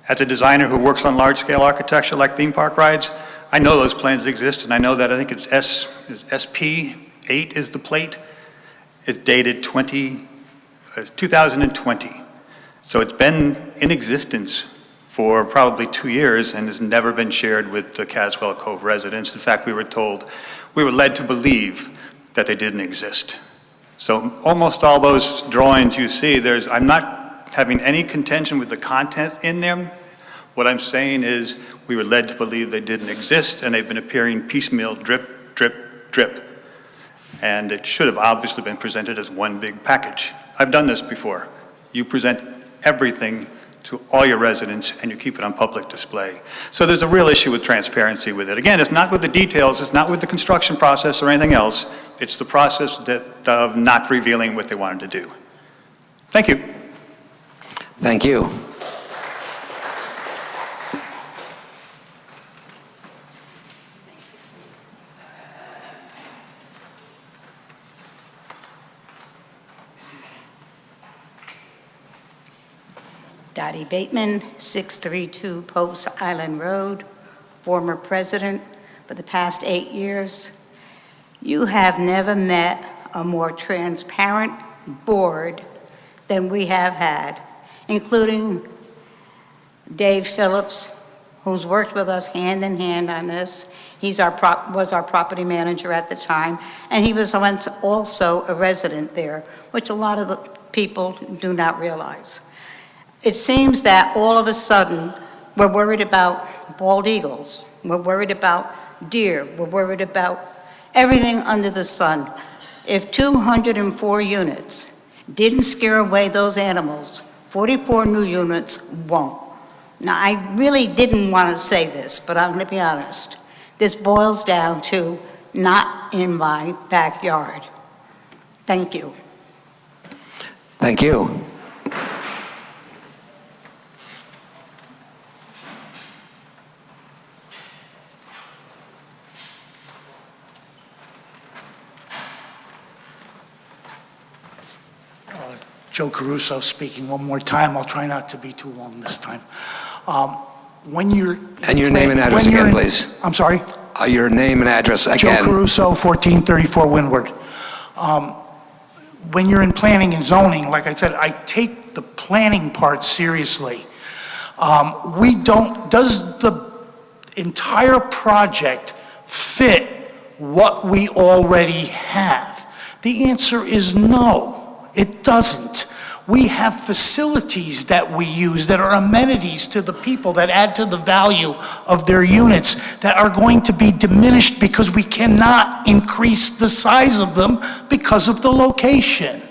as a designer who works on large-scale architecture like theme park rides, I know those plans exist, and I know that I think it's SP8 is the plate. It's dated 2020. So it's been in existence for probably 2 years and has never been shared with the Caswell Cove residents. In fact, we were led to believe that they didn't exist. So almost all those drawings you see, I'm not having any contention with the content in them. What I'm saying is we were led to believe they didn't exist, and they've been appearing piecemeal, drip, drip, drip. And it should have obviously been presented as one big package. I've done this before. You present everything to all your residents and you keep it on public display. So there's a real issue with transparency with it. Again, it's not with the details, it's not with the construction process or anything else. It's the process of not revealing what they wanted to do. Thank you. Thank you. Dottie Bateman, 632 Post Island Road, former president for the past 8 years. You have never met a more transparent board than we have had, including Dave Phillips, who's worked with us hand in hand on this. Was our property manager at the time, and he was once also a resident there, which a lot of the people do not realize. It seems that all of a sudden, we're worried about bald eagles, we're worried about deer, we're worried about everything under the sun. If 204 units didn't scare away those animals, 44 new units won't. Now, I really didn't want to say this, but I'm going to be honest. This boils down to not in my backyard. Thank you. Thank you. Joe Caruso speaking one more time. I'll try not to be too long this time. When you're... And your name and address again, please. I'm sorry? Your name and address again. Joe Caruso, 1434 Windward. When you're in planning and zoning, like I said, I take the planning part seriously. Does the entire project fit what we already have? The answer is no, it doesn't. We have facilities that we use that are amenities to the people that add to the value of their units that are going to be diminished because we cannot increase the size of them because of the location.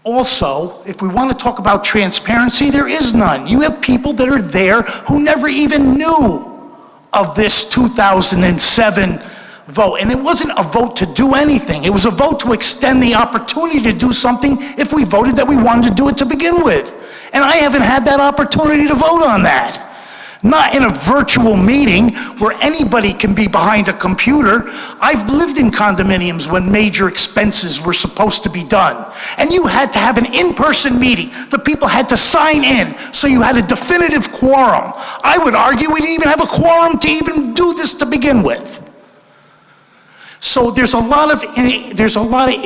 Also, if we want to talk about transparency, there is none. You have people that are there who never even knew of this 2007 vote. And it wasn't a vote to do anything. It was a vote to extend the opportunity to do something if we voted that we wanted to do it to begin with. And I haven't had that opportunity to vote on that. Not in a virtual meeting where anybody can be behind a computer. I've lived in condominiums when major expenses were supposed to be done. And you had to have an in-person meeting. The people had to sign in, so you had a definitive quorum. I would argue we didn't even have a quorum to even do this to begin with. So there's a lot of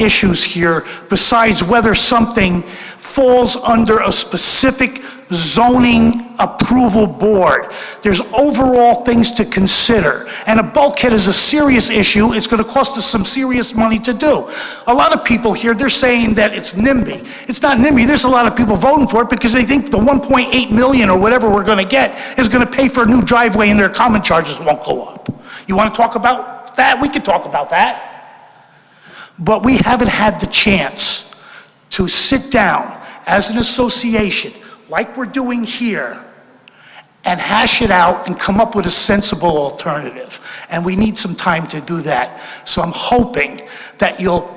issues here besides whether something falls under a specific zoning approval board. There's overall things to consider. And a bulkhead is a serious issue. It's going to cost us some serious money to do. A lot of people here, they're saying that it's NIMBY. It's not NIMBY. There's a lot of people voting for it because they think the 1.8 million or whatever we're going to get is going to pay for a new driveway and their common charges won't go up. You want to talk about that? We could talk about that. But we haven't had the chance to sit down as an association, like we're doing here, and hash it out and come up with a sensible alternative. And we need some time to do that. So I'm hoping that you'll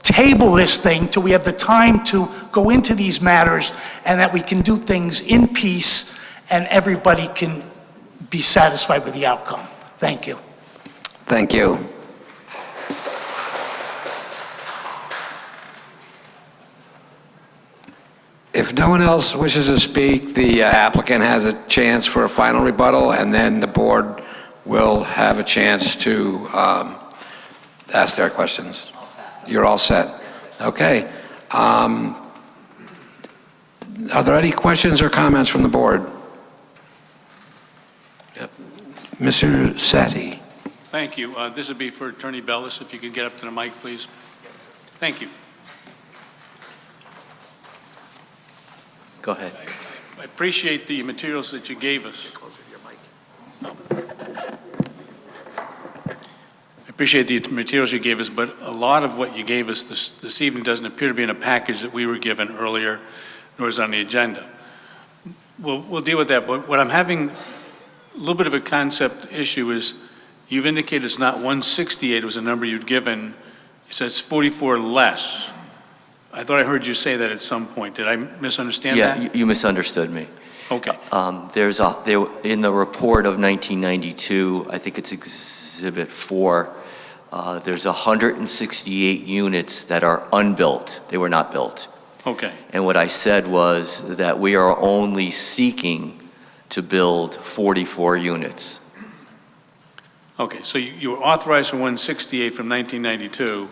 table this thing till we have the time to go into these matters and that we can do things in peace and everybody can be satisfied with the outcome. Thank you. Thank you. If no one else wishes to speak, the applicant has a chance for a final rebuttal, and then the board will have a chance to ask their questions. You're all set. Okay. Are there any questions or comments from the board? Yep. Mr. Sati. Thank you. This would be for Attorney Bellis. If you could get up to the mic, please. Thank you. Go ahead. I appreciate the materials that you gave us. I appreciate the materials you gave us, but a lot of what you gave us this evening doesn't appear to be in a package that we were given earlier, nor is on the agenda. We'll deal with that, but what I'm having a little bit of a concept issue is you've indicated it's not 168 was the number you'd given. You said it's 44 less. I thought I heard you say that at some point. Did I misunderstand that? Yeah, you misunderstood me. Okay. In the report of 1992, I think it's Exhibit 4, there's 168 units that are unbuilt. They were not built. Okay. And what I said was that we are only seeking to build 44 units. Okay, so you were authorized for 168 from 1992.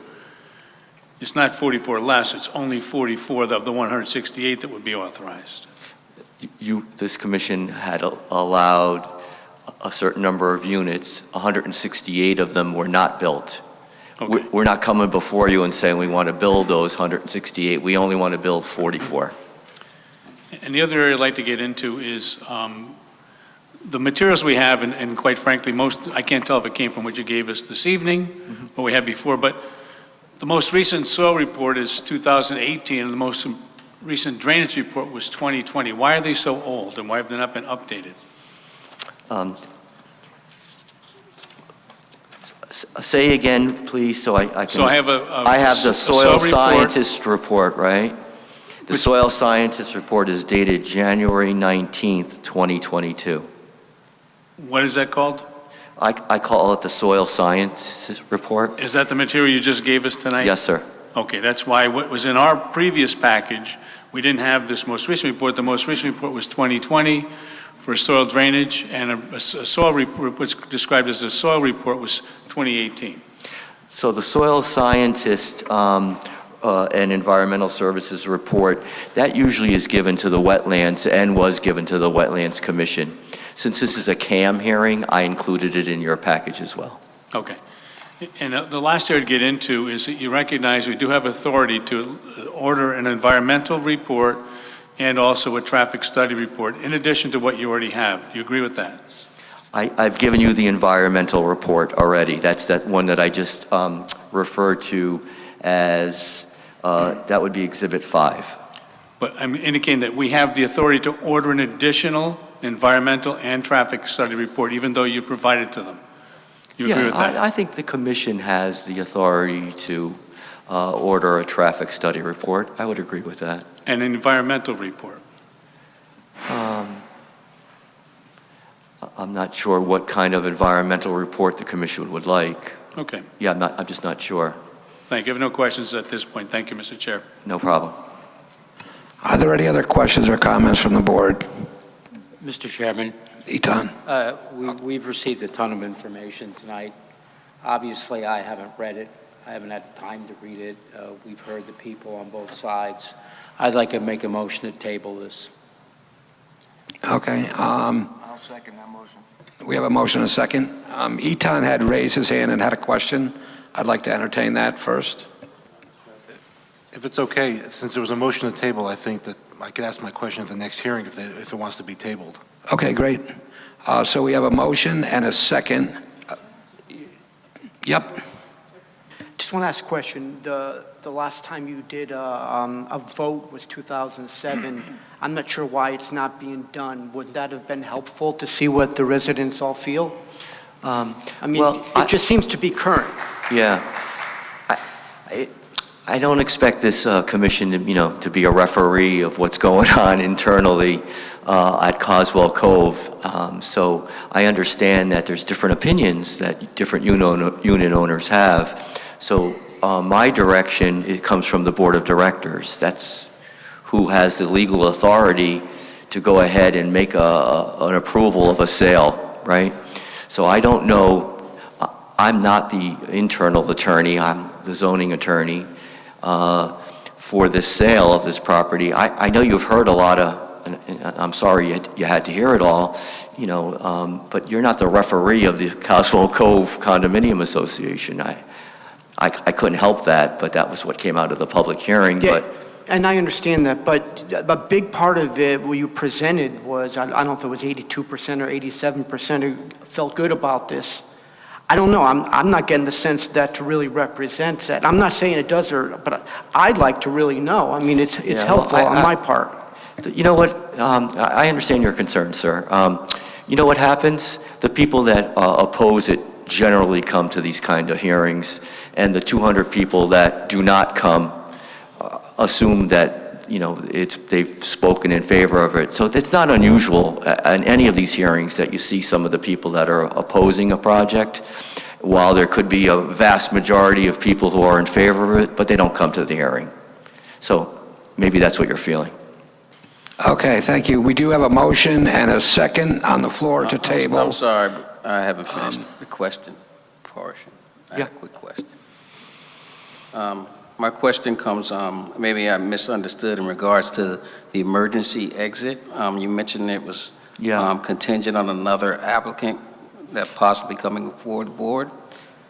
It's not 44 less, it's only 44 of the 168 that would be authorized. This commission had allowed a certain number of units. 168 of them were not built. Okay. We're not coming before you and saying we want to build those 168. We only want to build 44. And the other area I'd like to get into is the materials we have, and quite frankly, I can't tell if it came from what you gave us this evening or we had before, but the most recent soil report is 2018, and the most recent drainage report was 2020. Why are they so old, and why have they not been updated? Say again, please, so I can. So I have I have the soil scientist report, right? The soil scientist report is dated January 19th, 2022. What is that called? I call it the soil scientist report. Is that the material you just gave us tonight? Yes, sir. Okay, that's why what was in our previous package, we didn't have this most recent report. The most recent report was 2020 for soil drainage, and a soil report, what's described as a soil report, was 2018. So the soil scientist and environmental services report, that usually is given to the wetlands and was given to the Wetlands Commission. Since this is a CAM hearing, I included it in your package as well. Okay. And the last area to get into is that you recognize we do have authority to order an environmental report and also a traffic study report, in addition to what you already have. Do you agree with that? I've given you the environmental report already. That's that one that I just referred to as, that would be Exhibit 5. But I'm indicating that we have the authority to order an additional environmental and traffic study report, even though you provided to them. You agree with that? I think the commission has the authority to order a traffic study report. I would agree with that. An environmental report. I'm not sure what kind of environmental report the commission would like. Okay. Yeah, I'm just not sure. Thank you. I have no questions at this point. Thank you, Mr. Chair. No problem. Are there any other questions or comments from the board? Mr. Chairman, Eton. we've received a ton of information tonight. Obviously, I haven't read it. I haven't had time to read it. We've heard the people on both sides. I'd like to make a motion to table this. Okay. I'll second that motion. We have a motion and a second. Eton had raised his hand and had a question. I'd like to entertain that first. If it's okay, since there was a motion to table, I think that I could ask my question at the next hearing if it wants to be tabled. Okay, great. So we have a motion and a second. Yep. Just want to ask a question. The last time you did a vote was 2007. I'm not sure why it's not being done. Would that have been helpful to see what the residents all feel? It just seems to be current. Yeah. I don't expect this commission to be a referee of what's going on internally at Caswell Cove. So I understand that there's different opinions that different unit owners have. So my direction, it comes from the board of directors. That's who has the legal authority to go ahead and make an approval of a sale, right? So I don't know. I'm not the internal attorney. I'm the zoning attorney. for the sale of this property. I know you've heard a lot of, and I'm sorry you had to hear it all, but you're not the referee of the Caswell Cove Condominium Association. I couldn't help that, but that was what came out of the public hearing. Yeah, But and I understand that, but a big part of it, what you presented was, I don't know if it was 82% or 87% who felt good about this. I don't know, I'm not getting the sense that to really represents that. I'm not saying it does, but I'd like to really know. I mean, it's helpful on my part. you know what? I understand your concern, sir. You know what happens? The people that oppose it generally come to these kind of hearings, and the 200 people that do not come assume that they've spoken in favor of it. So it's not unusual in any of these hearings that you see some of the people that are opposing a project, while there could be a vast majority of people who are in favor of it, but they don't come to the hearing. So maybe that's what you're feeling. Okay, thank you. We do have a motion and a second on the floor to table. I'm sorry, but I haven't finished the question portion. I have a quick question. My question comes, maybe I misunderstood in regards to the emergency exit. You mentioned it was contingent on another applicant that possibly coming forward the board?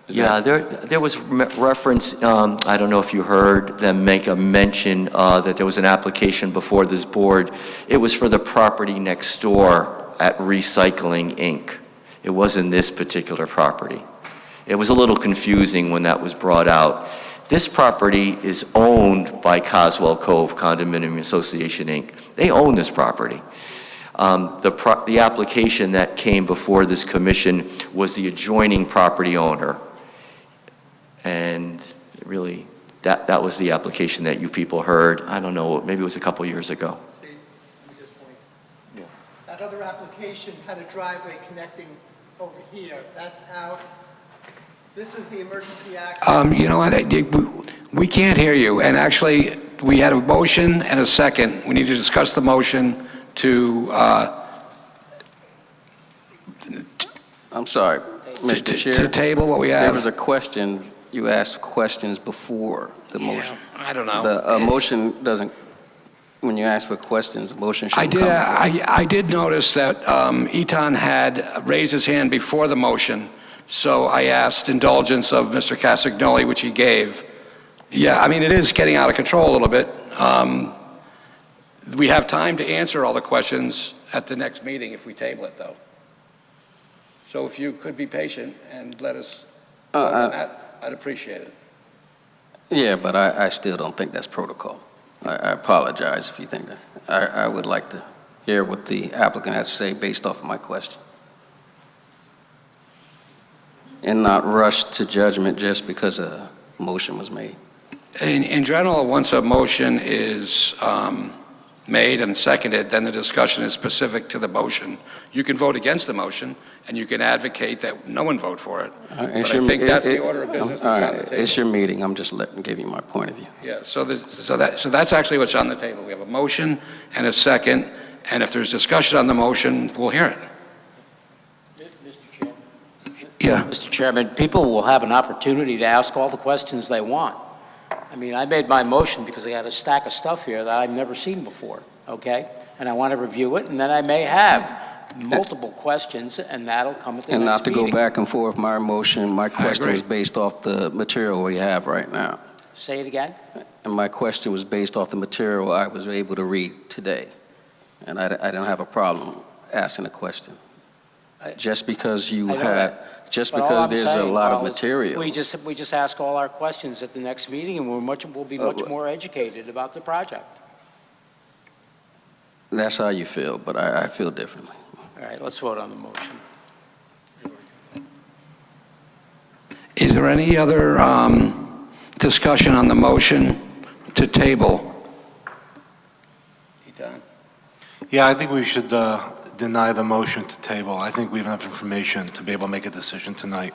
There was reference, I don't know if you heard them make a mention that there was an application before this board. It was for the property next door at Recycling Inc. It wasn't this particular property. It was a little confusing when that was brought out. This property is owned by Caswell Cove Condominium Association Inc. They own this property. The application that came before this commission was the adjoining property owner. And really, that was the application that you people heard. I don't know, maybe it was a couple years ago. Steve, let me just point. That other application had a driveway connecting over here. That's out. This is the emergency access. You know what, we can't hear you, and actually, we had a motion and a second. We need to discuss the motion to... I'm sorry, Mr. Chair. To table what we have. There was a question, you asked questions before the motion. I don't know. The motion doesn't, when you ask for questions, the motion should come. I did notice that Eton had raised his hand before the motion, so I asked indulgence of Mr. Castagnoli, which he gave. Yeah, I mean, it is getting out of control a little bit. We have time to answer all the questions at the next meeting if we table it, though. So if you could be patient and let us vote on that, I'd appreciate it. Yeah, but I still don't think that's protocol. I apologize if you think that. I would like to hear what the applicant has to say based off of my question. And not rush to judgment just because a motion was made. In general, once a motion is made and seconded, then the discussion is specific to the motion. You can vote against the motion, and you can advocate that no one vote for it. But I think that's the order of business that's on the table. It's your meeting. I'm just giving you my point of view. Yeah, so that's actually what's on the table. We have a motion and a second, and if there's discussion on the motion, we'll hear it. Yeah. Mr. Chairman, people will have an opportunity to ask all the questions they want. I mean, I made my motion because I got a stack of stuff here that I've never seen before, okay? And I want to review it, and then I may have multiple questions, and that'll come at the next meeting. And not to go back and forth, my motion, my question was based off the material we have right now. Say it again? And my question was based off the material I was able to read today. And I don't have a problem asking a question. Just because there's a lot of material. We just ask all our questions at the next meeting, and we'll be much more educated about the project. That's how you feel, but I feel differently. All right, let's vote on the motion. Is there any other discussion on the motion to table? Yeah, I think we should deny the motion to table. I think we have enough information to be able to make a decision tonight.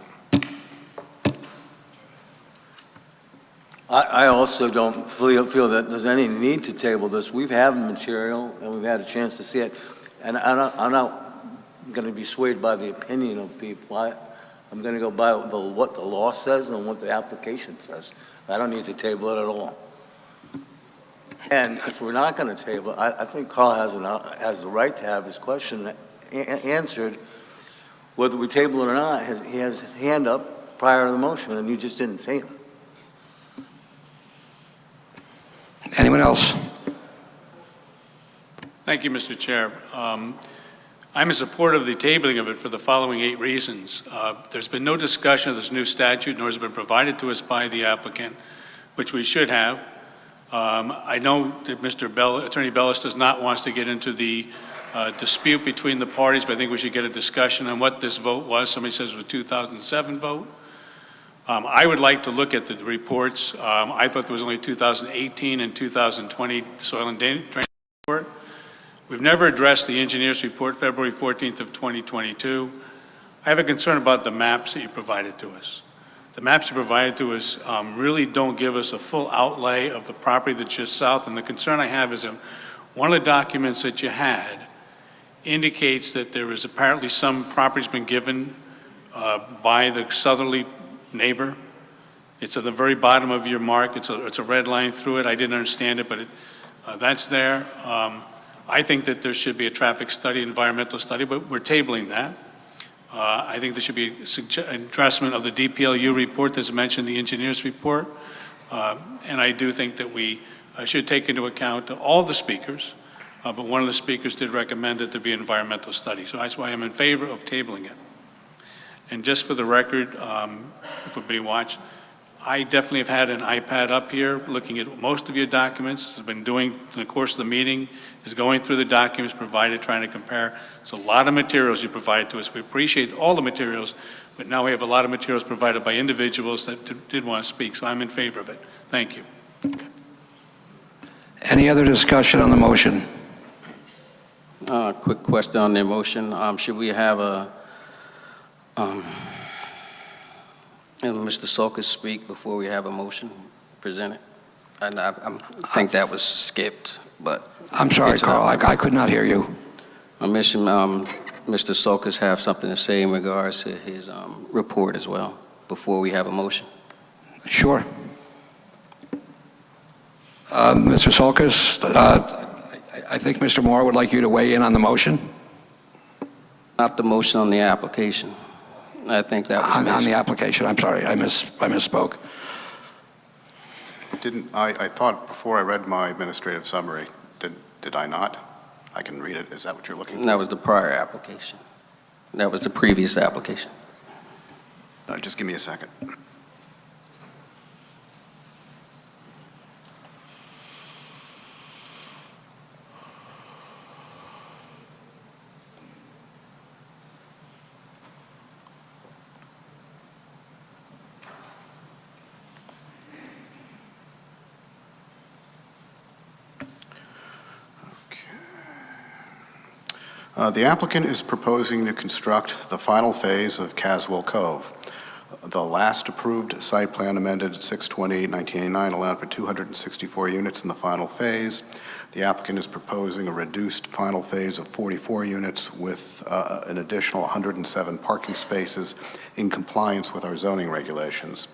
I also don't feel that there's any need to table this. We've had material and we've had a chance to see it. And I'm not going to be swayed by the opinion of people. I'm going to go by what the law says and what the application says. I don't need to table it at all. And if we're not going to table, I think Carl has the right to have his question answered, whether we table it or not. He has his hand up prior to the motion, and you just didn't say it. Anyone else? Thank you, Mr. Chair. I'm in support of the tabling of it for the following 8 reasons. There's been no discussion of this new statute, nor has it been provided to us by the applicant, which we should have. I know that Attorney Bellis does not want us to get into the dispute between the parties, but I think we should get a discussion on what this vote was. Somebody says it was a 2007 vote. I would like to look at the reports. I thought there was only 2018 and 2020 soil and drainage report. We've never addressed the engineer's report, February 14th of 2022. I have a concern about the maps that you provided to us. The maps you provided to us really don't give us a full outlay of the property that's just south, and the concern I have is that one of the documents that you had indicates that there is apparently some property's been given by the southerly neighbor. It's at the very bottom of your mark. It's a red line through it. I didn't understand it, but that's there. I think that there should be a traffic study, environmental study, but we're tabling that. I think there should be an addressment of the DPLU report that's mentioned, the engineer's report. And I do think that we should take into account all the speakers, but one of the speakers did recommend that there be an environmental study. So that's why I'm in favor of tabling it. And just for the record, if we're being watched, I definitely have had an iPad up here looking at most of your documents. Has been doing in the course of the meeting, is going through the documents provided, trying to compare. It's a lot of materials you provided to us. We appreciate all the materials, but now we have a lot of materials provided by individuals that did want to speak, so I'm in favor of it. Thank you. Any other discussion on the motion? Quick question on the motion. Should we have and Mr. Sulkus speak before we have a motion presented? And I think that was skipped, but... I'm sorry, Carl, I could not hear you. Mr. Sulkus have something to say in regards to his report as well, before we have a motion. Sure. Mr. Sulkus, I think Mr. Moore would like you to weigh in on the motion. Not the motion on the application. I think that was on the application. I'm sorry, I misspoke. I thought before I read my administrative summary, did I not? I can read it. Is that what you're looking for? That was the prior application. That was the previous application. Just give me a second. The applicant is proposing to construct the final phase of Caswell Cove. The last approved site plan amended 6/28/1989 allowed for 264 units in the final phase. The applicant is proposing a reduced final phase of 44 units with an additional 107 parking spaces in compliance with our zoning regulations.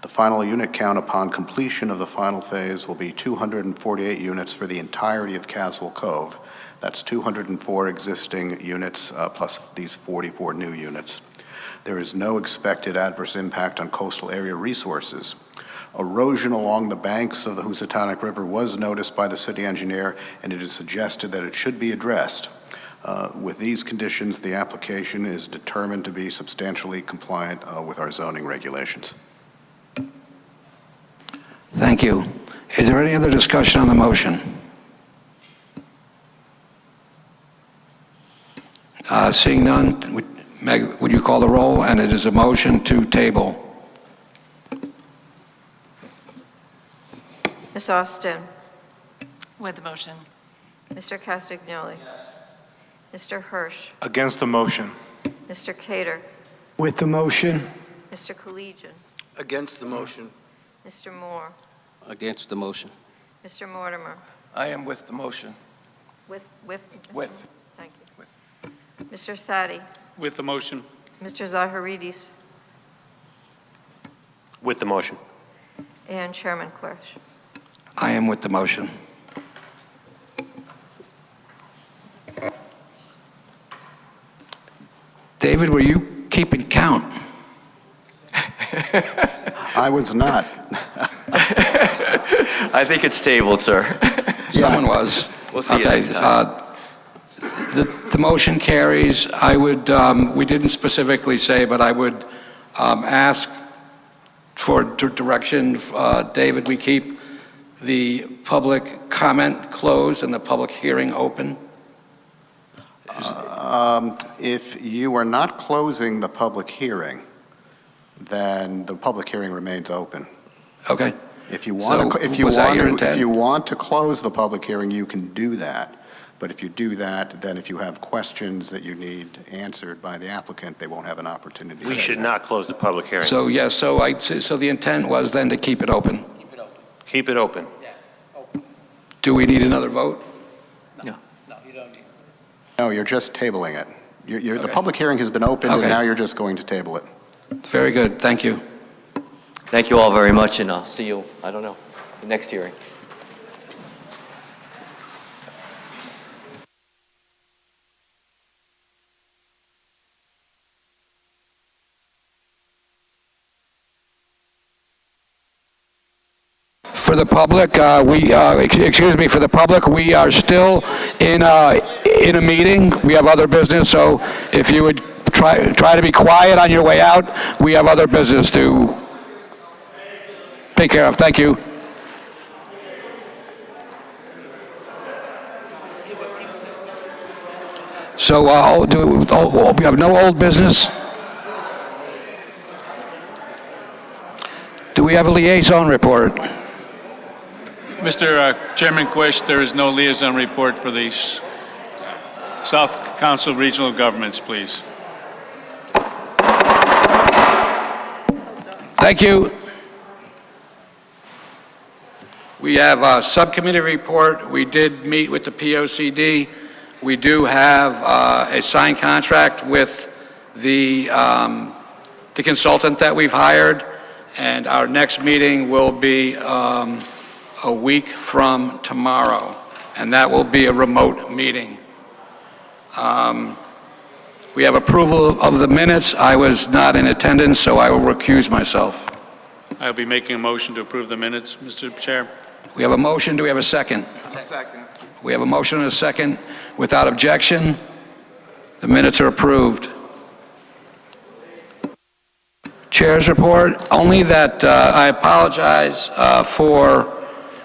The final unit count upon completion of the final phase will be 248 units for the entirety of Caswell Cove. That's 204 existing units plus these 44 new units. There is no expected adverse impact on coastal area resources. Erosion along the banks of the Housatonic River was noticed by the city engineer, and it is suggested that it should be addressed. With these conditions, the application is determined to be substantially compliant with our zoning regulations. Thank you. Is there any other discussion on the motion? Seeing none, Meg, would you call the roll? And it is a motion to table. Ms. Austin. With the motion. Mr. Castagnoli. Mr. Hirsch. Against the motion. Mr. Cater. With the motion. Mr. Collegian. Against the motion. Mr. Moore. Against the motion. Mr. Mortimer. I am with the motion. With. Thank you. With. Mr. Sadi. With the motion. Mr. Zaharidis. With the motion. And Chairman Quresh. I am with the motion. David, were you keeping count? I was not. I think it's tabled, sir. Someone was. We'll see you Okay, next time. the motion carries. I would, we didn't specifically say, but I would ask for direction, David, we keep the public comment closed and the public hearing open? If you are not closing the public hearing, then the public hearing remains open. Okay. If you want to, if you want to close the public hearing, you can do that. But if you do that, then if you have questions that you need answered by the applicant, they won't have an opportunity. We should not close the public hearing. So, yes, so the intent was then to keep it open. Keep it open. Do we need another vote? No, you're just tabling it. The Okay. public hearing has been opened, and Okay. now you're just going to table it. Very good, thank you. Thank you all very much, and I'll see you, I don't know, the next hearing. For the public, for the public, we are still in a meeting. We have other business, so if you would try to be quiet on your way out, we have other business to take care of. Thank you. So we have no old business. Do we have a liaison report? Mr. Chairman Quish, there is no liaison report for the South Council of Regional Governments, please. Thank you. We have a subcommittee report. We did meet with the POCD. We do have a signed contract with the consultant that we've hired, and our next meeting will be a week from tomorrow, and that will be a remote meeting. We have approval of the minutes. I was not in attendance, so I will recuse myself. I'll be making a motion to approve the minutes, Mr. Chair. We have a motion. Do we have a second? Second. We have a motion and a second. Without objection, the minutes are approved. Chair's report, only that I apologize for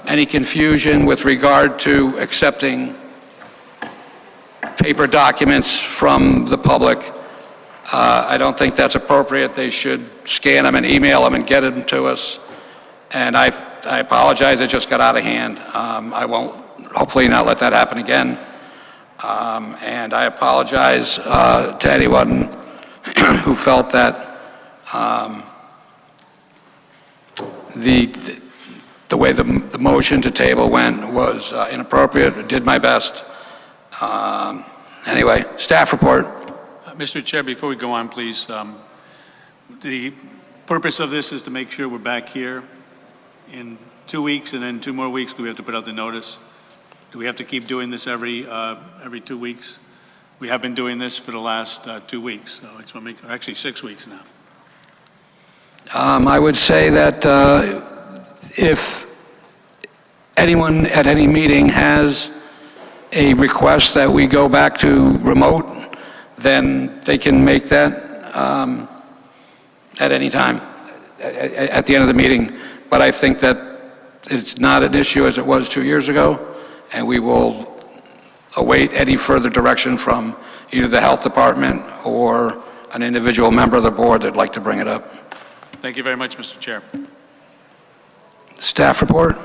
any confusion with regard to accepting paper documents from the public. I don't think that's appropriate. They should scan them and email them and get them to us. And I apologize, it just got out of hand. I won't, hopefully not let that happen again. And I apologize to anyone who felt that the way the motion to table went was inappropriate. I did my best. Anyway, staff report. Mr. Chair, before we go on, please, the purpose of this is to make sure we're back here in 2 weeks, and then 2 more weeks, we have to put out the notice. Do we have to keep doing this every 2 weeks? We have been doing this for the last 2 weeks, so it's actually 6 weeks now. I would say that if anyone at any meeting has a request that we go back to remote, then they can make that at any time at the end of the meeting. But I think that it's not an issue as it was 2 years ago, and we will await any further direction from either the health department or an individual member of the board that'd like to bring it up. Thank you very much, Mr. Chair. Staff report?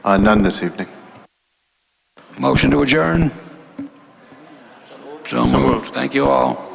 None this evening. Motion to adjourn? So moved. Thank you all.